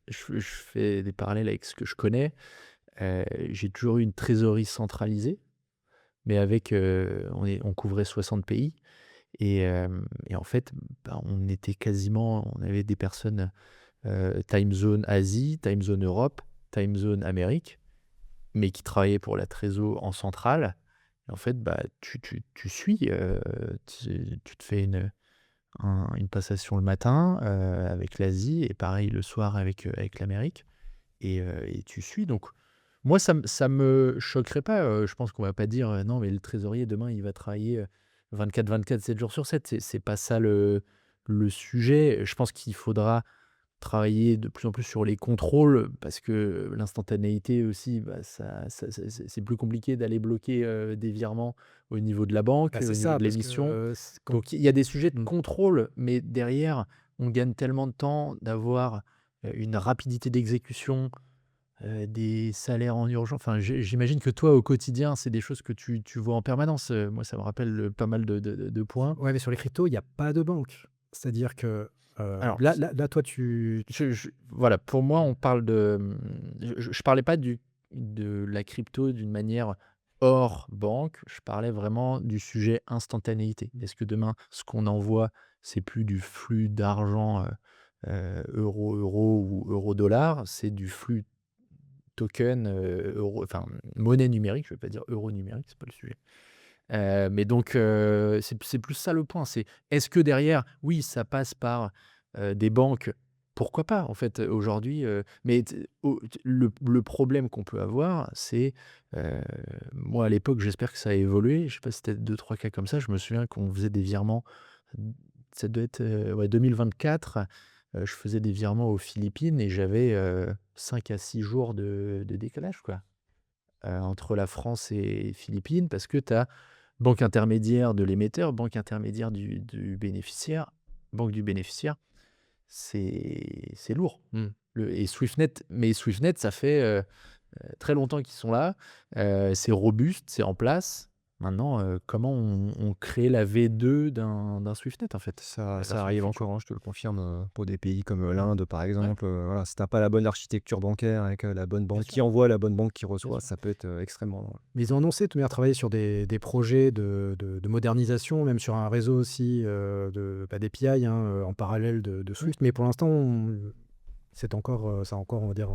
je fais des parallèles avec ce que je connais. J'ai toujours eu une trésorerie centralisée, mais avec, on couvrait 60 pays et en fait, bah, on avait des personnes, time zone Asie, time zone Europe, time zone Amérique, mais qui travaillaient pour la trésor en centrale et en fait, bah, tu suis, tu te fais une passation le matin, avec l'Asie et pareil le soir avec l'Amérique et tu suis donc moi ça me choquerait pas, je pense qu'on va pas dire, «Non mais le trésorier demain il va travailler, 24/24, 7 jours sur 7». C'est pas ça le sujet. Je pense qu'il faudra travailler de plus en plus sur les contrôles parce que l'instantanéité aussi, bah, c'est plus compliqué d'aller bloquer, des virements au niveau de la banque, Bah, c'est au niveau ça, de parce que l'émission. quand... Donc il y a des sujets de Mm. contrôle, mais derrière, on gagne tellement de temps d'avoir, une rapidité d'exécution, des salaires en urgence. Enfin, j'imagine que toi, au quotidien, c'est des choses que tu vois en permanence. Moi, ça me rappelle, pas mal de points. Ouais, mais sur les cryptos, il n'y a pas de banque. C'est-à-dire que Alors là, toi, voilà, pour moi, on parle de, je parlais pas du de la crypto d'une manière hors banque. Je parlais vraiment du sujet instantanéité. Est-ce que demain, ce qu'on envoie, c'est plus du flux d'argent, euro-euro ou euro-dollar, c'est du flux token, euro enfin, monnaie numérique, je ne vais pas dire euro numérique, c'est pas le sujet. Mais donc c'est plus ça le point, c'est est-ce que derrière, oui, ça passe par, des banques? Pourquoi pas en fait, aujourd'hui, mais le problème qu'on peut avoir, c'est, heu, moi à l'époque, j'espère que ça a évolué, je sais pas si tu as 2-3 cas comme ça. Je me souviens qu'on faisait des virements, ça doit être, ouais 2024, je faisais des virements aux Philippines et j'avais, 5 à 6 jours de décalage quoi, entre la France et les Philippines parce que tu as banque intermédiaire de l'émetteur, banque intermédiaire du bénéficiaire, banque du bénéficiaire, c'est lourd. Mmh. Et SwiftNet, mais SwiftNet, ça fait très longtemps qu'ils sont là. C'est robuste, c'est en place. Maintenant, comment on crée la V2 d'un SwiftNet en fait, Ça la ça version du arrive futur? encore, hein, je te le confirme, pour des pays comme, l'Inde, par Ouais, exemple, voilà, si tu pas la bonne architecture bancaire avec, la bonne bien banque sûr, qui envoie, la bonne banque qui bien reçoit, sûr. ça peut être, extrêmement long. Mais ils ont annoncé de toute manière travailler sur des projets de modernisation, même sur un réseau aussi, d'API, hein, en parallèle de Mmh. Swift. Mais pour l'instant, c'est encore, on va dire,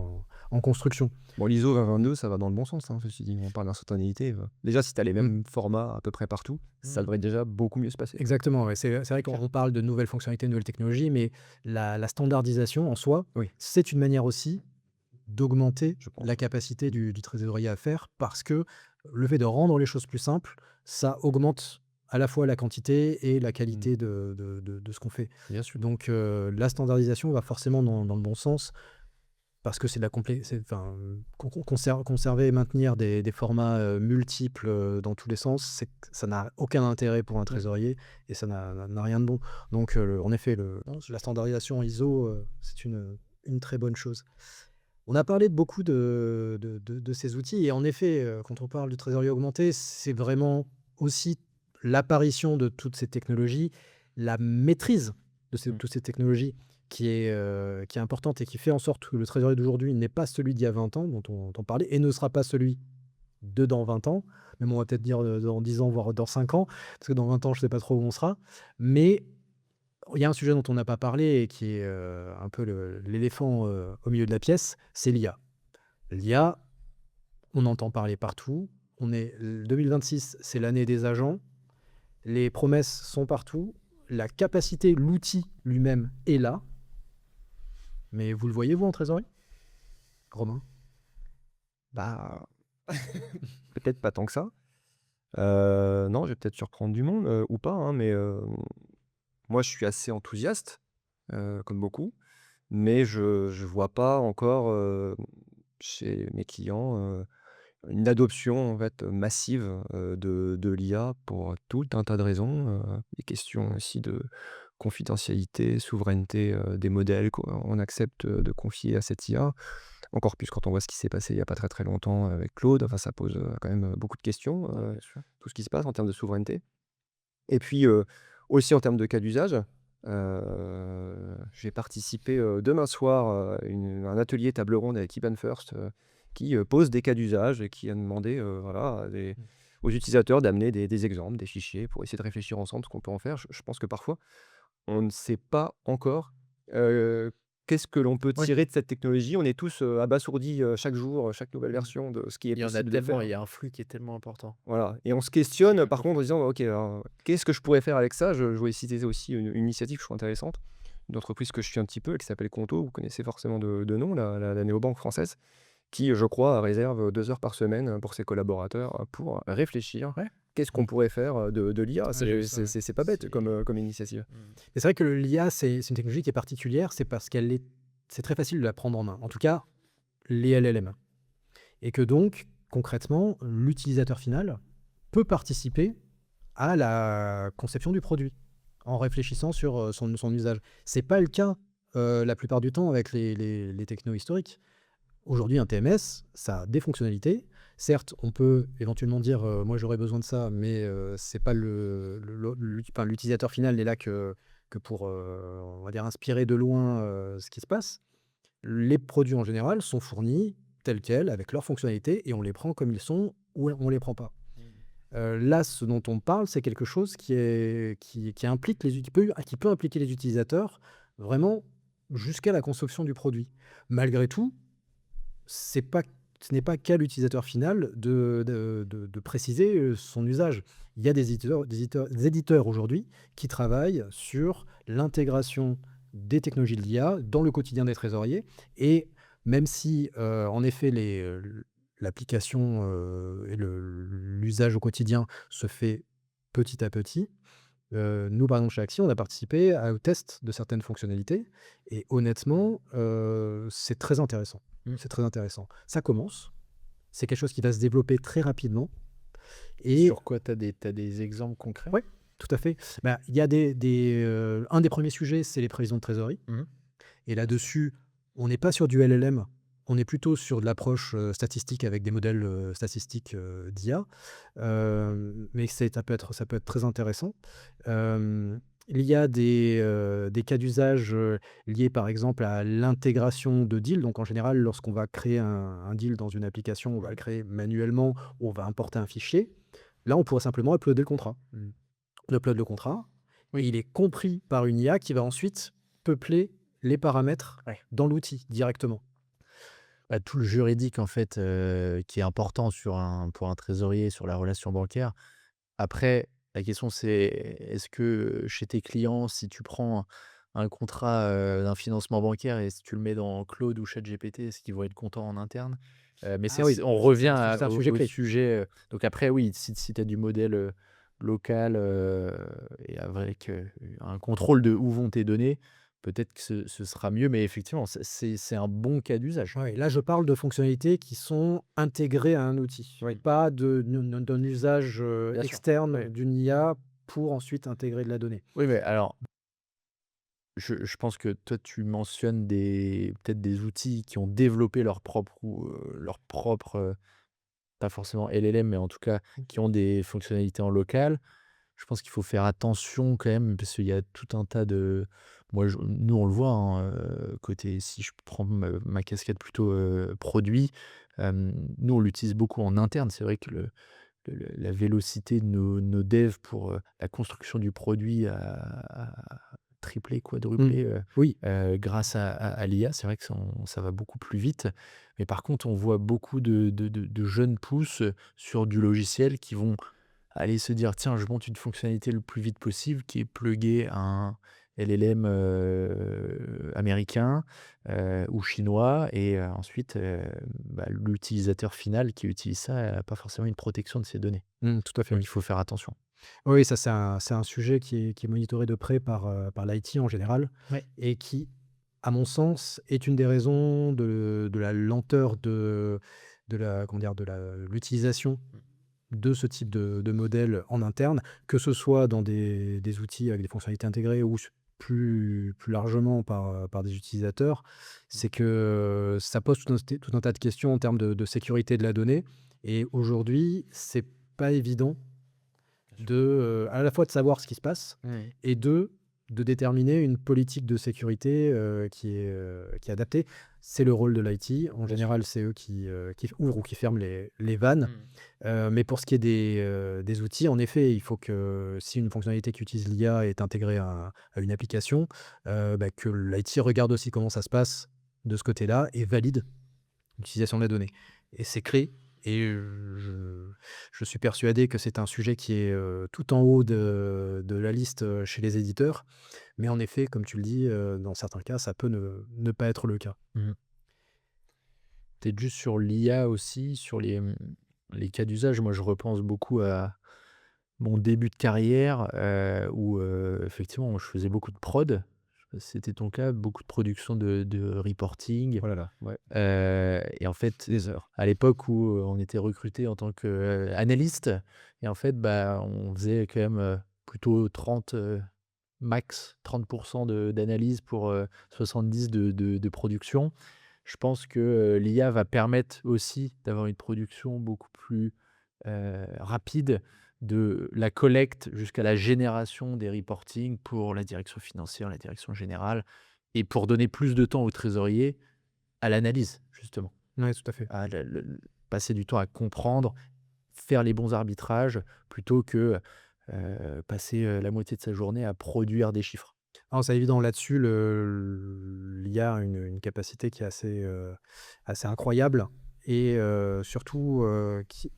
en construction. Bon, l'ISO 2022, ça va dans le bon sens, hein, ceci dit. On parle d'instantanéité, déjà, si tu as les Mmh. mêmes formats à peu près partout, ça Mmh. devrait déjà beaucoup mieux se passer. Exactement, ouais. C'est vrai qu'on Clair. on parle de nouvelles fonctionnalités, de nouvelles technologies, mais la standardisation en soi, Oui, c'est une manière aussi d'augmenter je la pense, ouais. capacité du trésorier à faire parce que le fait de rendre les choses plus simples, ça augmente à la fois la quantité et la Mmh. qualité de ce qu'on fait. Bien sûr. Donc, la standardisation va forcément dans le bon sens parce que c'est de la complé c'est enfin, conserver et maintenir des formats, multiples, dans tous les sens, ça n'a aucun intérêt pour un Ouais. trésorier et ça n'a rien de bon. Donc, en effet, la standardisation ISO, c'est une très bonne chose. On a parlé de beaucoup de ces outils et en effet, quand on parle de trésorerie augmentée, c'est vraiment aussi l'apparition de toutes ces technologies, la maîtrise de Mmh. toutes ces technologies qui est importante et qui fait en sorte que le trésorier d'aujourd'hui n'est pas celui d'il y a 20 ans, dont on parlait, et ne sera pas celui de dans 20 ans. Même on va peut-être dire, dans 10 ans, voire dans 5 ans, parce que dans 20 ans, je ne sais pas trop où on sera. Mais il y a un sujet dont on n'a pas parlé et qui est, un peu l'éléphant, au milieu de la pièce, c'est l'IA. L'IA, on entend parler partout. 2026, c'est l'année des agents. Les promesses sont partout. La capacité, l'outil lui-même est là. Mais vous le voyez, vous, en trésorerie? Romain? Bah, peut-être pas tant que ça. Non, je vais peut-être surprendre du monde, ou pas, hein, mais, moi, je suis assez enthousiaste, comme beaucoup, mais je vois pas encore, chez mes clients, une adoption, en fait, massive, de l'IA pour tout un tas de raisons, des questions aussi de confidentialité, souveraineté, des modèles qu'on accepte, de confier à cette IA. Encore plus quand on voit ce qui s'est passé il y a pas très, très longtemps avec Claude. Enfin, ça pose, quand même, beaucoup de questions, Ouais, bien sûr. tout ce qui se passe en termes de souveraineté. Et puis, aussi en termes de cas d'usage, je vais participer, demain soir, à un atelier table ronde avec Iban First, qui, pose des cas d'usage et qui a demandé, voilà, Mmh. aux utilisateurs d'amener des exemples, des fichiers pour essayer de réfléchir ensemble ce qu'on peut en faire. Je pense que parfois, on ne sait pas encore, heu, qu'est-ce que l'on peut Ouais. tirer de cette technologie. On est tous, abasourdis, chaque jour, chaque nouvelle Mmh. version de ce qui est Il y en a possible de tellement, faire. il y a un flux qui est tellement important. Voilà, et on se C'est questionne par contre en disant: «OK, alors qu'est-ce que je pourrais faire avec ça?» Je voulais citer aussi une initiative que je trouve intéressante, une entreprise que je suis un petit peu, qui s'appelle Conto, vous connaissez forcément de nom, la néobanque française, qui, je crois, réserve 2 heures par semaine pour ses collaborateurs, pour réfléchir. Ouais. Qu'est-ce Mmh. qu'on pourrait faire, de l'IA? Ouais, j'ai vu C'est ça, c'est ouais. c'est c'est pas bête C'est comme initiative. mmh. Et c'est vrai que l'IA, c'est une technologie qui est particulière, c'est parce c'est très facile de la prendre en main. En tout cas, les LLM. Et que donc, concrètement, l'utilisateur final peut participer à la conception du produit en réfléchissant sur, son usage. C'est pas le cas, la plupart du temps avec les technos historiques. Aujourd'hui, un TMS, ça a des fonctionnalités. Certes, on peut éventuellement dire, «Moi, j'aurais besoin de ça», mais c'est pas enfin, l'utilisateur final n'est là que pour, on va dire, inspirer de loin, ce qui se passe. Les produits, en général, sont fournis telles quelles, avec leurs fonctionnalités, et on les prend comme ils sont ou on les prend pas. Là, ce dont on parle, c'est quelque chose qui implique qui peut impliquer les utilisateurs vraiment jusqu'à la construction du produit. Malgré tout, c'est pas ce n'est pas qu'à l'utilisateur final de préciser, son usage. Il y a des éditeurs aujourd'hui qui travaillent sur l'intégration des technologies de l'IA dans le quotidien des trésoriers, et même si, en effet, l'application, et l'usage au quotidien se fait petit à petit, nous, par exemple, chez Axie, on a participé au test de certaines fonctionnalités, et honnêtement, c'est très intéressant. Mmh. C'est très intéressant. Ça commence, c'est quelque chose qui va se développer très rapidement, et Sur quoi t'as des exemples concrets? ouais, tout à fait. Bah, il y a un des premiers sujets, c'est les prévisions de trésorerie, Mmh. et là-dessus, on n'est pas sur du LLM, on est plutôt sur de l'approche, statistique avec des modèles, statistiques, d'IA, mais ça peut être très intéressant. Il y a des cas d'usage, liés par exemple à l'intégration de deals. Donc en général, lorsqu'on va créer un deal dans une application, on va le créer manuellement, on va importer un fichier. Là, on pourrait simplement uploader le contrat. On upload le contrat, et Oui. il est compris par une IA qui va ensuite peupler les paramètres Ouais. dans l'outil directement. Bah, tout le juridique en fait, qui est important pour un trésorier sur la relation bancaire. Après, la question c'est, est-ce que chez tes clients, si tu prends un contrat, d'un financement bancaire et si tu le mets dans Claude ou ChatGPT, est-ce qu'ils vont être contents en interne? Mais Ah oui, on revient c'est un au sujet au clé. sujet, donc après oui, si tu as du modèle, local, et avec, un contrôle de où vont tes données, peut-être que ce sera mieux, mais effectivement, c'est un bon cas d'usage. Ouais, là, je parle de fonctionnalités qui sont intégrées à un outil, Oui. pas d'un usage, Bien sûr, externe oui. d'une IA pour ensuite intégrer de la donnée. Oui, mais alors, je pense que toi, tu mentionnes peut-être des outils qui ont développé leur propre, pas forcément LLM, mais en tout cas, qui ont des fonctionnalités en local. Je pense qu'il faut faire attention quand même, parce qu'il y a tout un tas de nous, on le voit, hein, côté si je prends ma casquette plutôt, produit, nous, on l'utilise beaucoup en interne. C'est vrai que la vélocité de nos devs pour, la construction du produit a triplé, Mmh. quadruplé, Oui. grâce à l'IA. C'est vrai que ça va beaucoup plus vite. Mais par contre, on voit beaucoup de jeunes pousses, sur du logiciel qui vont aller se dire: «Tiens, je monte une fonctionnalité le plus vite possible qui est pluguée à un LLM, américain, ou chinois», et ensuite, bah, l'utilisateur final qui utilise ça n'a pas forcément une protection de ses données. Tout à fait, Donc oui. il faut faire attention. Oui, ça, c'est un sujet qui est monitoré de près par l'IT en général, Ouais. et qui, à mon sens, est une des raisons de la lenteur de la comment dire? De l'utilisation de ce type de modèle en interne, que ce soit dans des outils avec des fonctionnalités intégrées, ou plus largement par des utilisateurs. C'est que ça pose tout un tas de questions en termes de sécurité de la donnée, et aujourd'hui, c'est pas évident à la fois de savoir ce qui se passe, Mmh. et de déterminer une politique de sécurité, qui est adaptée. C'est le rôle de l'IT. En Bien sûr. général, c'est eux qui ouvrent ou qui ferment les vannes. Mais pour ce qui est des outils, en effet, il faut que si une fonctionnalité qui utilise l'IA est intégrée à une application, bah, que l'IT regarde aussi comment ça se passe de ce côté-là et valide l'utilisation de la donnée. Et c'est clé, et je suis persuadé que c'est un sujet qui est, tout en haut de la liste, chez les éditeurs. Mais en effet, comme tu le dis, dans certains cas, ça peut ne pas être le cas. Mmh. Peut-être juste sur l'IA aussi, sur les cas d'usage. Moi, je repense beaucoup à mon début de carrière, où, effectivement, je faisais beaucoup de prod. Je sais pas si c'était ton cas, beaucoup de production de reporting, Oh là là, ouais, et en fait, des heures. à l'époque où, on était recruté en tant qu'analyste, et en fait, bah, on faisait quand même, plutôt 30, max 30 d'analyse pour, 70 de production. Je pense que, l'IA va permettre aussi d'avoir une production beaucoup plus, rapide, de la collecte jusqu'à la génération des reporting pour la direction financière, la direction générale, et pour donner plus de temps au trésorier à l'analyse, justement. Ouais, tout à fait. à passer du temps à comprendre, faire les bons arbitrages, plutôt que passer la moitié de sa journée à produire des chiffres. Alors c'est évident là-dessus, l'IA a une capacité qui est assez incroyable et surtout, qui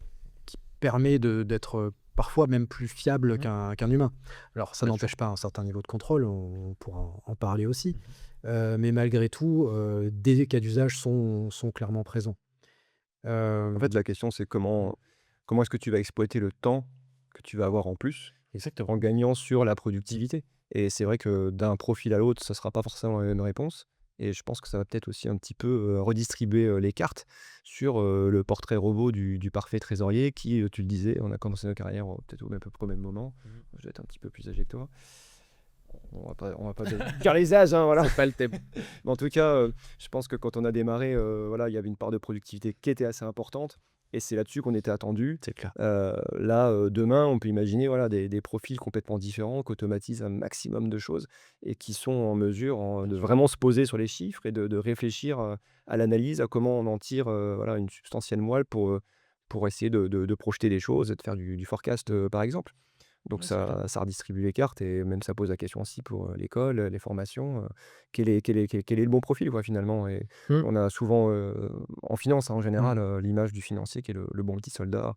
permet d'être parfois même plus fiable Mhm. qu'un humain. Alors ça Bien sûr. n'empêche pas un certain niveau de contrôle, on pourra en parler aussi, Mhm. mais malgré tout, des cas d'usage sont clairement présents. En fait, Hem, la question, c'est comment est-ce que tu vas exploiter le temps que tu vas avoir en plus, Exactement. en gagnant sur la Mm. productivité? Et c'est vrai que d'un profil à l'autre, ça sera pas forcément la même réponse et je pense que ça va peut-être aussi un petit peu, redistribuer, les cartes sur, le portrait robot du parfait trésorier qui, tu le disais, on a commencé nos carrières, peut-être au même à peu près au même moment. Mhm. Je dois être un petit peu plus âgé que toi. On va pas dire les âges, hein, voilà. C'est pas le thème. Mais en tout cas, je pense que quand on a démarré, voilà, il y avait une part de productivité qui était assez importante et c'est là-dessus qu'on était attendu. C'est clair. Là, demain, on peut imaginer, voilà, des profils complètement différents qui automatisent un maximum de choses et qui sont en mesure Bien de sûr. vraiment se poser sur les chiffres et de réfléchir, à l'analyse, à comment on en tire, voilà, une substantielle moelle pour essayer de projeter des choses et de faire du forecast, par exemple. Donc Ouais, c'est clair. ça redistribue les cartes et même ça pose la question aussi pour, l'école, les formations, quel est le bon profil quoi finalement? Et Mm. on a souvent, en finance, hein, en mmh. général, l'image du financier qui est le bon petit soldat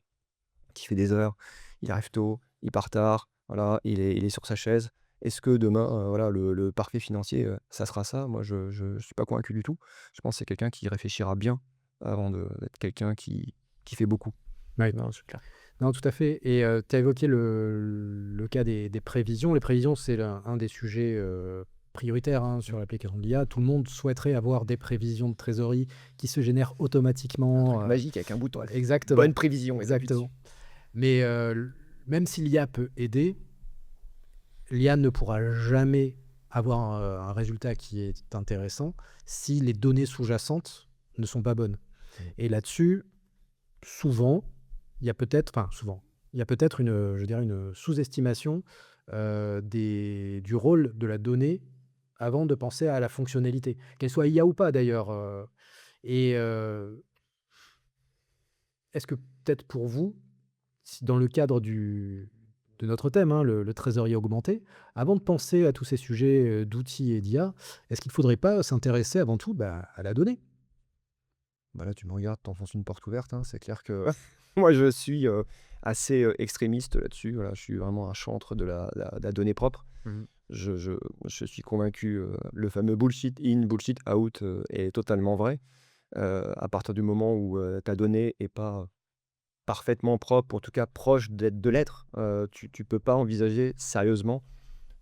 qui fait des heures, il arrive tôt, il part tard, voilà, il est sur sa chaise. Est-ce que demain, voilà, le parfait financier, ça sera ça? Moi je suis pas convaincu du tout. Je pense que c'est quelqu'un qui réfléchira bien avant d'être quelqu'un qui fait beaucoup. Ouais. Non, c'est clair. Non, tout à fait et tu as évoqué le cas des prévisions. Les prévisions, c'est un des sujets, prioritaires, hein, Mmh. sur l'application de l'IA. Tout le monde souhaiterait avoir des prévisions de trésorerie qui se génèrent Un truc automatiquement, magique avec un bouton. voilà, exactement, Bonne prévision et tu dessus. exactement. Mais même si l'IA peut aider, l'IA ne pourra jamais avoir un résultat qui est intéressant si les données sous-jacentes ne sont pas bonnes Mmh. et là-dessus, souvent, il y a peut-être je dirais une sous-estimation, du rôle de la donnée avant de penser à la fonctionnalité, qu'elle soit IA ou pas d'ailleurs, et est-ce que peut-être pour vous, si dans le cadre de notre thème, hein, le trésorier augmenté, avant de penser à tous ces sujets, d'outils et d'IA, est-ce qu'il ne faudrait pas s'intéresser avant tout, bah, à la donnée? Bah, là, tu me regardes, tu une porte ouverte, hein. C'est clair que moi, je suis, assez, extrémiste là-dessus. Voilà, je suis vraiment un chantre de la donnée propre. Mmh. Je suis convaincu, le fameux bullshit in, bullshit out, est totalement vrai. À partir du moment où, ta donnée est pas parfaitement propre, en tout cas proche de l'être, tu peux pas envisager sérieusement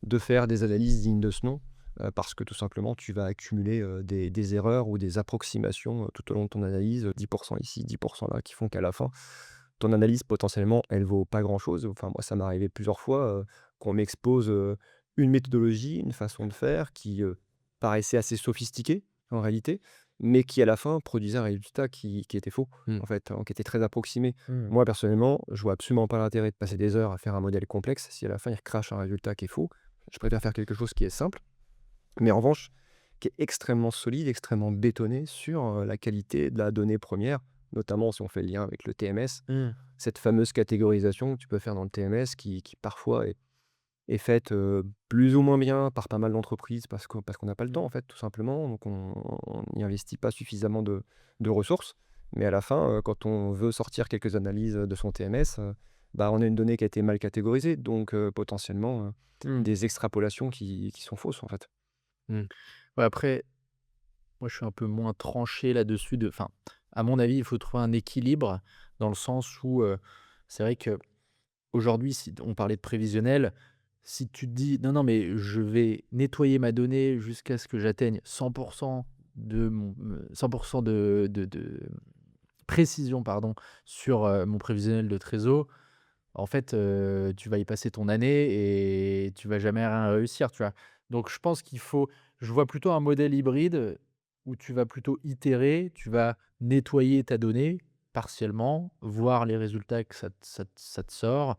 de faire des analyses dignes de ce nom, parce que tout simplement tu vas accumuler, des erreurs ou des approximations, tout au long de ton analyse, 10 ici, 10 là, qui font qu'à la fin, ton analyse potentiellement, elle vaut pas grand-chose. Enfin moi ça m'est arrivé plusieurs fois, qu'on m'expose, une méthodologie, une façon de faire qui, paraissait assez sophistiquée en réalité, mais qui à la fin produisait un résultat qui était faux, Mmh. en fait, hein, qui était très approximé. Mmh. Moi personnellement, je vois absolument pas l'intérêt de passer des heures à faire un modèle complexe si à la fin il crache un résultat qui est faux. Je préfère faire quelque chose qui est simple, mais en revanche, qui est extrêmement solide, extrêmement bétonné sur, la qualité de la donnée première, notamment si on fait le lien avec le TMS. Mmh. Cette fameuse catégorisation que tu peux faire dans le TMS qui parfois est faite, plus ou moins bien par pas mal d'entreprises parce qu'on n'a pas le temps en fait, tout simplement. Donc on n'y investit pas suffisamment de ressources. Mais à la fin, quand on veut sortir quelques analyses, de son TMS, bah, on a une donnée qui a été mal catégorisée, donc potentiellement, Mmh. des extrapolations qui sont fausses en fait. Mmh. Ouais, après, moi, je suis un peu moins tranché là-dessus enfin, à mon avis, il faut trouver un équilibre dans le sens où, c'est vrai qu'aujourd'hui, si on parlait de prévisionnel, si tu te dis: «Non, non, mais je vais nettoyer ma donnée jusqu'à ce que j'atteigne 100 de mon 100 de précision, pardon, sur, mon prévisionnel de trésor», en fait, tu vas y passer ton année et tu vas jamais rien réussir, tu vois? Donc je pense je vois plutôt un modèle hybride où tu vas plutôt itérer, tu vas nettoyer ta donnée partiellement, voir les résultats que ça te sort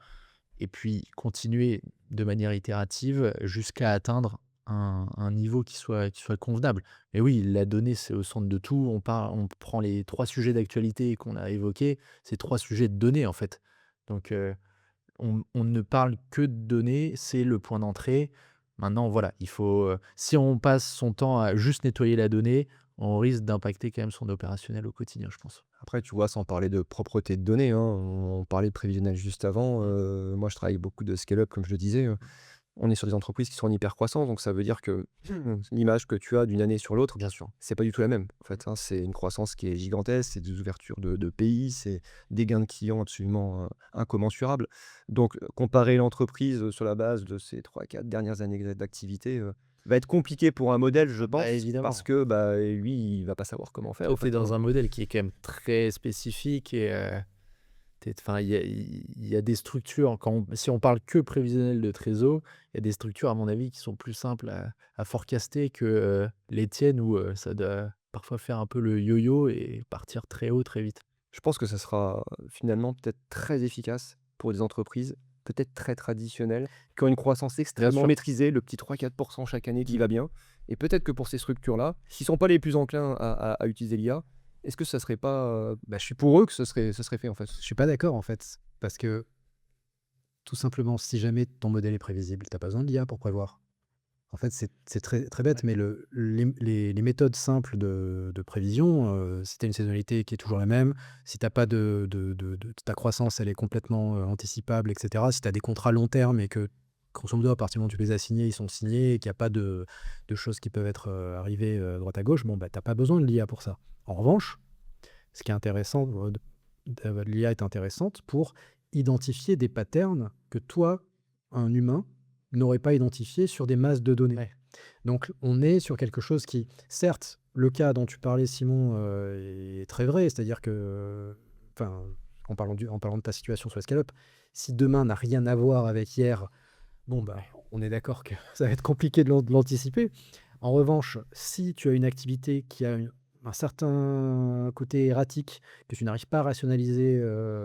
et puis continuer de manière itérative jusqu'à atteindre un niveau qui soit convenable. Mais oui, la donnée, c'est au centre de tout. On prend les 3 sujets d'actualité qu'on a évoqués, c'est 3 sujets de données, en fait. Donc on ne parle que de données, c'est le point d'entrée. Maintenant, voilà, il faut, si on passe son temps à juste nettoyer la donnée, on risque d'impacter quand même son opérationnel au quotidien, je pense. Après, tu vois, sans parler de propreté de données, hein, on parlait de prévisionnel juste avant. Moi, je travaille avec beaucoup de scale-up, comme je le disais. On est sur des entreprises qui sont en hyper-croissance, donc ça veut dire que l'image que tu as d'une année sur l'autre, Bien sûr. c'est pas du tout la même. En fait, hein, c'est une croissance qui est gigantesque, c'est des ouvertures de pays, c'est des gains de clients absolument incommensurables. Donc, comparer l'entreprise sur la base de ces 3, 4 dernières années d'activité va être compliqué pour un modèle, je Bah, pense, parce évidemment. que bah, lui, il va pas savoir comment faire, en Toi, tu es fait, hein. dans un modèle qui est quand même très spécifique et enfin, il y a des structures, si on parle que prévisionnel de trésor, il y a des structures, à mon avis, qui sont plus simples à forecaster que les tiennes où ça doit parfois faire un peu le yo-yo et partir très haut très vite. Je pense que ça sera finalement peut-être très efficace pour des entreprises, peut-être très traditionnelles, qui ont une croissance Bien extrêmement sûr. maîtrisée, le petit 3-4% chaque année qui va bien. Et peut-être que pour ces structures-là, qui sont pas les plus enclins à utiliser l'IA, est-ce que ça serait pas, bah, je suis pour eux que ce serait fait en fait. Je suis pas d'accord en fait, parce que tout simplement, si jamais ton modèle est prévisible, tu as pas besoin de l'IA pour prévoir. En fait, c'est très, très bête, Ouais. mais les méthodes simples de prévision, si tu as une saisonnalité qui est toujours la même, si t'as pas ta croissance, elle est complètement anticipable, etc. Si tu as des contrats long terme et que, grosso modo, à partir du moment où tu les as signés, ils sont signés et qu'il n'y a pas de choses qui peuvent être arrivées à droite à gauche, bon, bah, tu n'as pas besoin de l'IA pour ça. En revanche, ce qui est intéressant, l'IA est intéressante pour identifier des patterns que toi, un humain, n'aurait pas identifié sur des masses de données. Ouais. Donc, on est sur quelque chose qui, certes, le cas dont tu parlais, Simon, est très vrai, c'est-à-dire que, enfin, en parlant de ta situation sur la scale-up, si demain n'a rien à voir avec hier, bon, bah, on est d'accord que ça va être compliqué de l'anticiper. En revanche, si tu as une activité qui a un certain côté erratique que tu n'arrives pas à rationaliser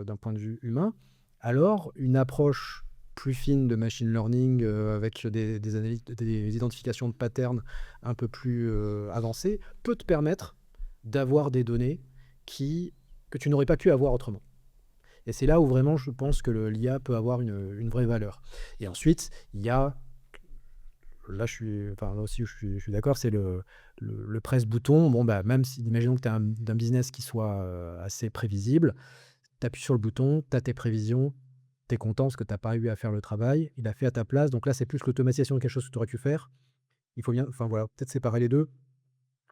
d'un point de vue humain, alors une approche plus fine de machine learning avec des analyses, des identifications de patterns un peu plus avancées peut te permettre d'avoir des données que tu n'aurais pas pu avoir autrement. Et c'est là où vraiment je pense que l'IA peut avoir une vraie valeur. Et ensuite, il y a, là aussi je suis d'accord, c'est le presse-bouton. Bon, bah, même si, imaginons que tu as un business qui soit assez prévisible, tu appuies sur le bouton, tu as tes prévisions, tu es content parce que tu n'as pas eu à faire le travail, il a fait à ta place. Donc là, c'est plus l'automatisation de quelque chose que tu aurais pu faire. Il faut bien, enfin voilà, peut-être séparer les deux.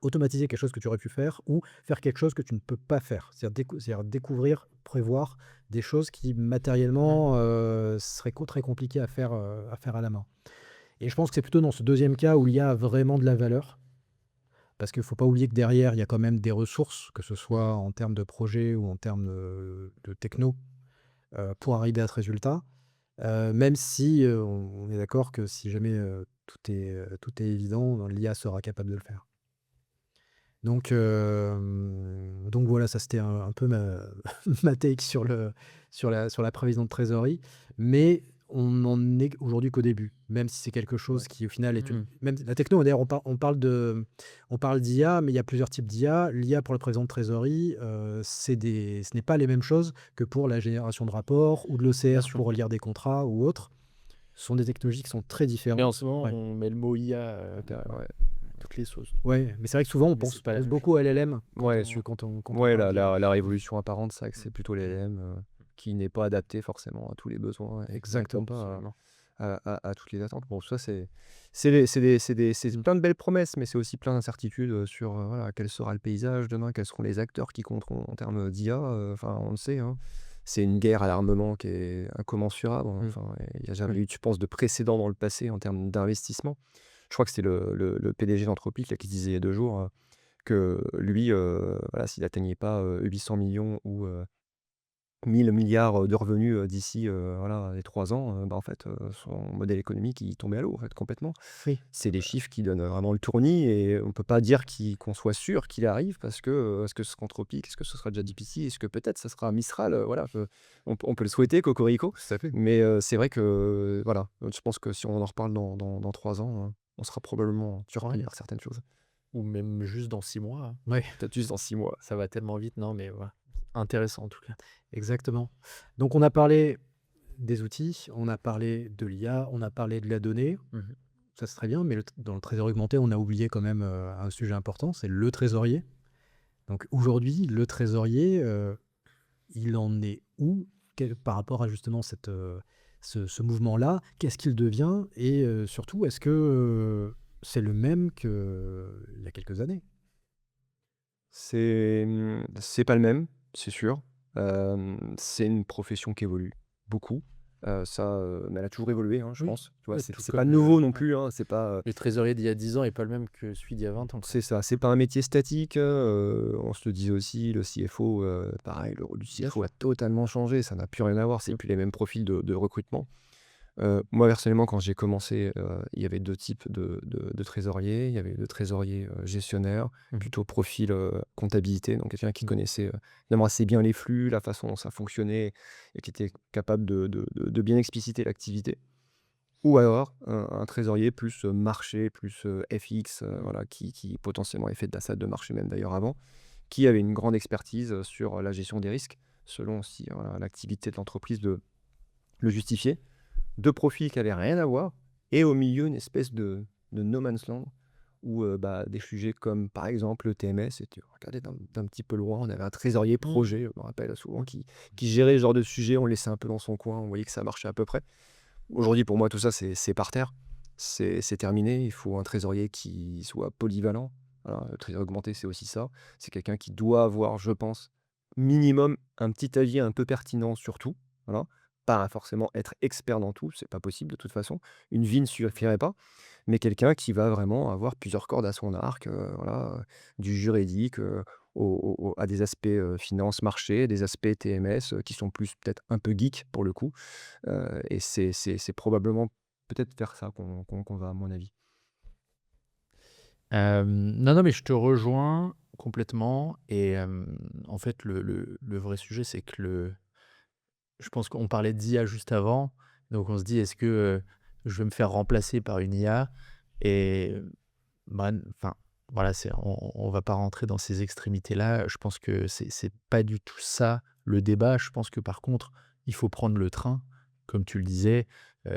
Automatiser quelque chose que tu aurais pu faire ou faire quelque chose que tu ne peux pas faire. C'est-à-dire découvrir, prévoir des choses qui Mmh. matériellement seraient très compliquées à faire à la main. Et je pense que c'est plutôt dans ce deuxième cas où il y a vraiment de la valeur. Parce qu'il ne faut pas oublier que derrière, il y a quand même des ressources, que ce soit en termes de projet ou en termes de techno, pour arriver à ce résultat. Même si on est d'accord que si jamais tout est évident, l'IA sera capable de le faire. Donc voilà, ça c'était un peu ma take sur la prévision de trésorerie. Mais on n'en est aujourd'hui qu'au début, même si c'est quelque chose Ouais. qui au final est Mmh. même la techno, d'ailleurs on parle d'IA, mais il y a plusieurs types d'IA. L'IA pour la prévision de trésorerie, ce n'est pas les mêmes choses que pour la génération de rapports ou de Bien l'OCR sûr. pour lire des contrats ou autres. Ce sont des technologies qui sont très Mais en différentes. ce moment, Ouais. on met le mot IA, Ouais. toutes les sauces. Ouais, mais c'est vrai que souvent on Mais c'est pense pas la même chose. beaucoup à LLM Ouais, sur quand on ouais, parle la d'IA. la la révolution apparente, c'est vrai que Mmh. c'est plutôt les LLM, qui n'est pas adapté forcément à tous les besoins et qui répond Exactement. pas Absolument. à toutes les attentes. Bon, ça, c'est plein de belles promesses, mais c'est aussi plein d'incertitudes, sur, voilà, quel sera le paysage demain, quels seront les acteurs qui compteront en termes d'IA, enfin, on le sait, hein. C'est une guerre à l'armement qui est incommensurable, hein, Mmh. enfin, il y a jamais eu, je pense, de précédent dans le passé en termes d'investissement. Je crois que c'était le PDG d'Anthropic là qui disait il y a 2 jours, que lui, voilà, s'il atteignait pas, 800 millions ou 1 000 milliards de revenus, d'ici, voilà, les 3 ans, bah, en fait, son modèle économique, il tombait à l'eau, en fait, complètement. Oui. C'est des chiffres qui donnent vraiment le tournis et on peut pas dire qu'on soit sûr qu'il arrive parce que, est-ce que ce sera Anthropic? Est-ce que ce sera ChatGPT? Est-ce que peut-être ça sera Mistral? Voilà, on peut le souhaiter, cocorico, Tout à fait. mais c'est vrai que, voilà, je pense que si on en reparle dans 3 ans, on sera probablement surpris par certaines choses. Ou même juste dans 6 mois, hein. Ouais, Peut-être juste dans 6 mois. Ça va tellement vite, non, mais voilà. Intéressant en tout cas. exactement. Donc on a parlé des outils, on a parlé de l'IA, on a parlé de la donnée. Mmh. Ça, c'est très bien, mais dans le trésor augmenté, on a oublié quand même un sujet important, c'est le trésorier. Donc aujourd'hui, le trésorier, il en est où par rapport à justement ce mouvement-là? Qu'est-ce qu'il devient? Et surtout, est-ce que c'est le même qu'il y a quelques années? C'est pas le même, c'est sûr. C'est une profession qui évolue beaucoup. Mais elle a toujours évolué, hein, je Oui, pense. Tu vois? ouais, C'est tout c'est pas comme nouveau non ouais. plus, hein, c'est pas, Le trésorier d'il y a 10 ans est pas le même que celui d'il y a 20 ans, quoi. c'est ça, c'est pas un métier statique, on se le disait aussi, le CFO, pareil, le rôle du Bien CFO sûr. a totalement changé, ça n'a plus rien à voir, c'est Mmh. plus les mêmes profils de recrutement. Moi personnellement quand j'ai commencé, il y avait 2 types de trésoriers. Il y avait le trésorier, gestionnaire, Mmh. plutôt profil, comptabilité, donc quelqu'un qui Mmh. connaissait, finalement assez bien les flux, la façon dont ça fonctionnait et qui était capable de bien expliciter l'activité. Ou alors un trésorier plus, marché, plus, FX, voilà, qui potentiellement avait fait de la salle de marché même d'ailleurs avant, qui avait une grande expertise, sur la gestion des risques, selon si, voilà, l'activité de l'entreprise le justifiait. 2 profils qui avaient rien à voir et au milieu une espèce de no man's land où, bah, des sujets comme par exemple le TMS et tu regardais d'un petit peu loin, on avait un trésorier Mmh. projet, je me rappelle souvent qui gérait ce genre de sujet, on le laissait un peu dans son coin, on voyait que ça marchait à peu près. Aujourd'hui pour moi tout ça c'est par terre, c'est terminé, il faut un trésorier qui soit polyvalent. Voilà, le trésorier augmenté c'est aussi ça, c'est quelqu'un qui doit avoir je pense, minimum un petit avis un peu pertinent sur tout, voilà. Pas forcément être expert dans tout, c'est pas possible de toute façon. Une vie ne suffirait pas, mais quelqu'un qui va vraiment avoir plusieurs cordes à son arc, voilà, du juridique, à des aspects, finance, marché, des aspects TMS, qui sont plus peut-être un peu geek pour le coup, et c'est probablement peut-être vers ça qu'on va à mon avis. Non, non, mais je te rejoins complètement et en fait, le vrai sujet, c'est que je pense qu'on parlait d'IA juste avant, donc on se dit: «Est-ce que, je vais me faire remplacer par une IA?» et bah, enfin, voilà, on va pas rentrer dans ces extrémités-là. Je pense que c'est pas du tout ça le débat. Je pense que par contre, il faut prendre le train, comme tu le disais.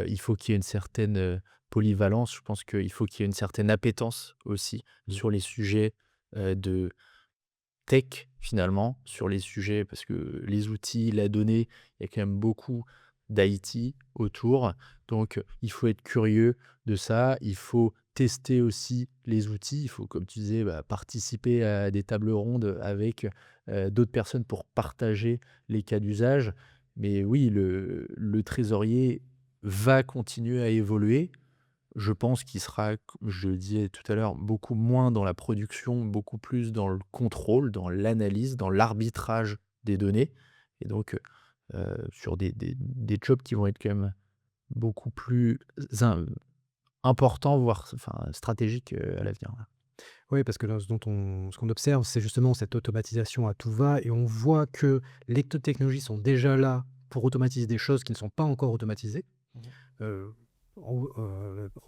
Il faut qu'il y ait une certaine, polyvalence. Je pense qu'il faut qu'il y ait une certaine appétence aussi Mmh. sur les sujets, de tech finalement, sur les sujets parce que les outils, la donnée, il y a quand même beaucoup d'IT autour. Donc, il faut être curieux de ça. Il faut tester aussi les outils. Il faut, comme tu disais, bah, participer à des tables rondes avec, d'autres personnes pour partager les cas d'usage. Mais oui, le trésorier va continuer à évoluer. Je pense qu'il sera, comme je le disais tout à l'heure, beaucoup moins dans la production, beaucoup plus dans le contrôle, dans l'analyse, dans l'arbitrage des données et donc sur des jobs qui vont être quand même beaucoup plus importants, voire enfin stratégiques, à l'avenir, ouais. Oui, parce que là, ce qu'on observe, c'est justement cette automatisation à tout va et on voit que les technologies sont déjà là pour automatiser des choses qui ne sont pas encore automatisées. Mmh.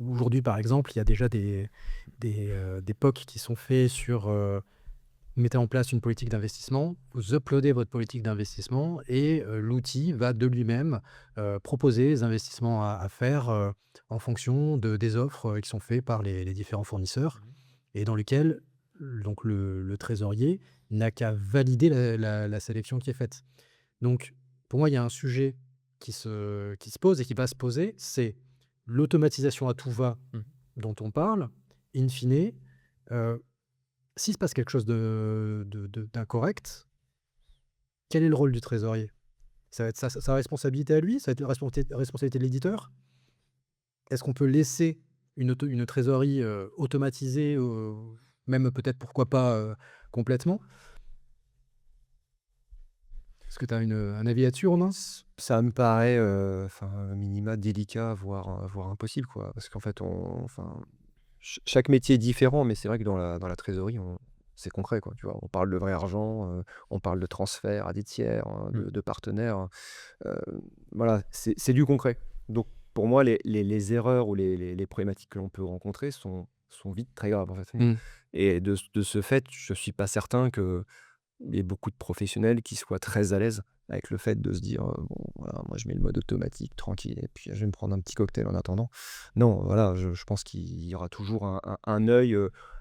Aujourd'hui, par exemple, il y a déjà des POC qui sont faits sur, mettez en place une politique d'investissement, vous uploadez votre politique d'investissement et l'outil va de lui-même, proposer les investissements à faire, en fonction des offres, qui sont faites par les différents fournisseurs Mmh. et dans lesquels donc le trésorier n'a qu'à valider la sélection qui est faite. Donc pour moi, il y a un sujet qui se pose et qui va se poser, c'est l'automatisation à tout va Mmh. dont on parle. In fine, heu, s'il se passe quelque chose d'incorrect, quel est le rôle du trésorier? Ça va être sa responsabilité à lui? Ça va être la responsabilité de l'éditeur? Est-ce qu'on peut laisser une trésorerie, automatisée, même peut-être pourquoi pas, complètement? Est-ce que tu as un avis là-dessus, Romain? Ça me paraît, enfin, minima délicat, voire impossible, quoi. Parce qu'en fait, enfin, chaque métier est différent, mais c'est vrai que dans la trésorerie, c'est concret, quoi, tu vois? On parle de vrai argent, on parle de transfert à des tiers, hein, Mmh. de partenaires, heu, voilà, c'est du concret. Donc pour moi, les erreurs ou les problématiques que l'on peut rencontrer sont vite très graves, en fait. Mmh. Et de ce fait, je suis pas certain qu'il y ait beaucoup de professionnels qui soient très à l'aise avec le fait de se dire, «Bon, voilà, moi, je mets le mode automatique, tranquille et puis je vais me prendre un petit cocktail en attendant». Non, voilà, je pense qu'il y aura toujours un œil,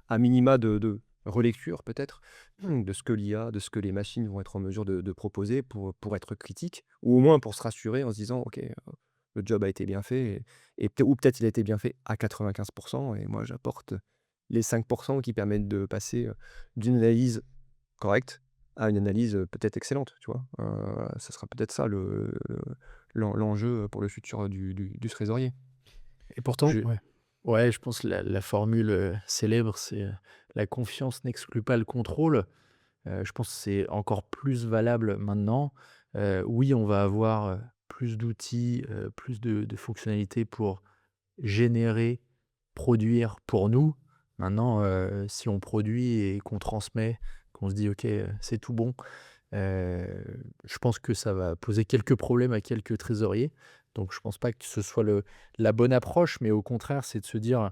à minima de relecture peut-être, de ce que l'IA, de ce que les machines vont être en mesure de proposer pour être critique ou au moins pour se rassurer en se disant: «OK, le job a été bien fait et peut-être il a été bien fait à 95 et moi j'apporte les 5 qui permettent de passer, d'une analyse correcte à une analyse, peut-être excellente», tu vois? Ça sera peut-être ça l'enjeu pour le futur du trésorier. Et pourtant Je ouais. Ouais, je pense que la formule, célèbre, c'est, «La confiance n'exclut pas le contrôle». Je pense que c'est encore plus valable maintenant. Oui, on va avoir, plus d'outils, plus de fonctionnalités pour générer, produire pour nous. Maintenant, si on produit et qu'on transmet, qu'on se dit: «OK, c'est tout bon», je pense que ça va poser quelques problèmes à quelques trésoriers. Donc je pense pas que ce soit la bonne approche, mais au contraire, c'est de se dire: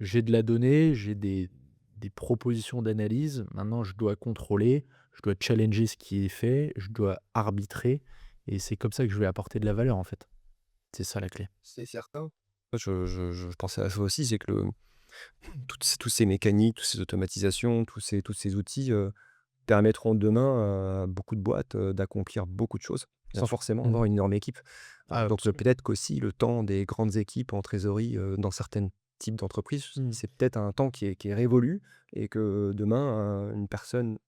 «J'ai de la donnée, j'ai des propositions d'analyse. Maintenant, je dois contrôler, je dois challenger ce qui est fait, je dois arbitrer et c'est comme ça que je vais apporter de la valeur, en fait». C'est ça la clé. C'est certain. Je pensais à ça aussi, c'est que tous ces mécaniques, toutes ces automatisations, tous ces outils, permettront demain à beaucoup de boîtes, d'accomplir beaucoup de choses, Bien sans sûr. forcément Mmh. avoir une énorme équipe. Ah Donc, absolument. peut-être qu'aussi le temps des grandes équipes en trésorerie, dans certains types d'entreprises, Mmh. c'est peut-être un temps qui est révolu et que demain, une personne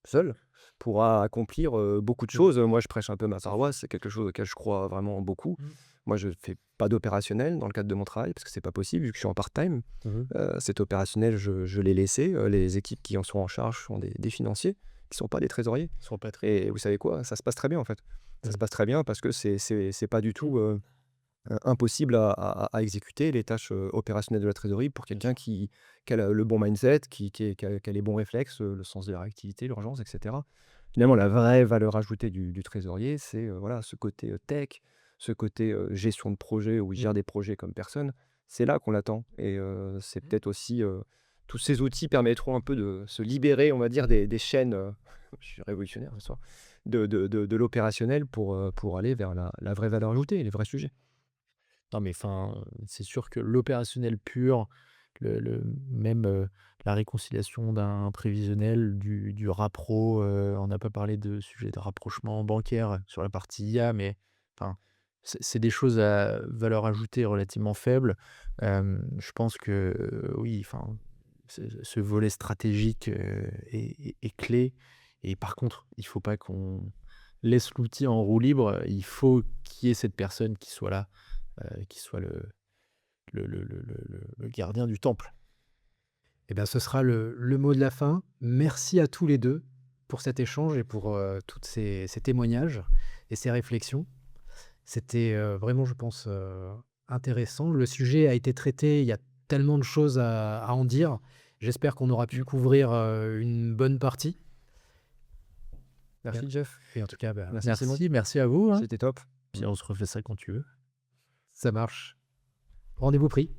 seule pourra accomplir, beaucoup de choses. Moi, je prêche un peu ma paroisse, c'est quelque chose auquel je crois vraiment beaucoup. Mmh. Moi, je fais pas d'opérationnel dans le cadre de mon travail parce que c'est pas possible vu que je suis en part-time. Mmh. Cet opérationnel, je l'ai laissé, les équipes qui en sont en charge sont des financiers, qui sont pas des trésoriers Sur Patreon. et vous savez quoi? Ça se passe très bien, en fait. Ça se Mmh. passe très bien parce que c'est pas du tout, impossible à exécuter les tâches, opérationnelles de la trésorerie pour quelqu'un qui a le bon mindset, qui a les bons réflexes, le sens de la réactivité, l'urgence et cetera. Finalement, la vraie valeur ajoutée du trésorier, c'est, voilà, ce côté, tech, ce côté, gestion de projet où il Mmh. gère des projets comme personne. C'est là qu'on l'attend et c'est peut-être aussi, tous ces outils permettront un peu de se libérer, on va dire, des chaînes, je suis révolutionnaire ce soir, de l'opérationnel pour aller vers la vraie valeur ajoutée, les vrais sujets. Non, mais enfin, c'est sûr que l'opérationnel pur, le même, la réconciliation d'un prévisionnel, du rappro, on n'a pas parlé de sujet de rapprochement bancaire sur la partie IA, mais enfin, c'est des choses à valeur ajoutée relativement faible. Je pense que, oui, enfin, ce volet stratégique, est clé et par contre, il faut pas qu'on laisse l'outil en roue libre. Il faut qu'il y ait cette personne qui soit là, qui soit le gardien du temple. Et bien, ce sera le mot de la fin. Merci à tous les 2 pour cet échange et pour, toutes ces témoignages et ces réflexions. C'était, vraiment, je pense, intéressant. Le sujet a été traité, il y a tellement de choses à en dire. J'espère qu'on aura pu couvrir, une bonne partie et Merci Jeff. en tout cas, bah, Merci Simon. Merci à vous, hein. C'était top. Puis on se refait ça quand tu veux. ça marche. Rendez-vous pris.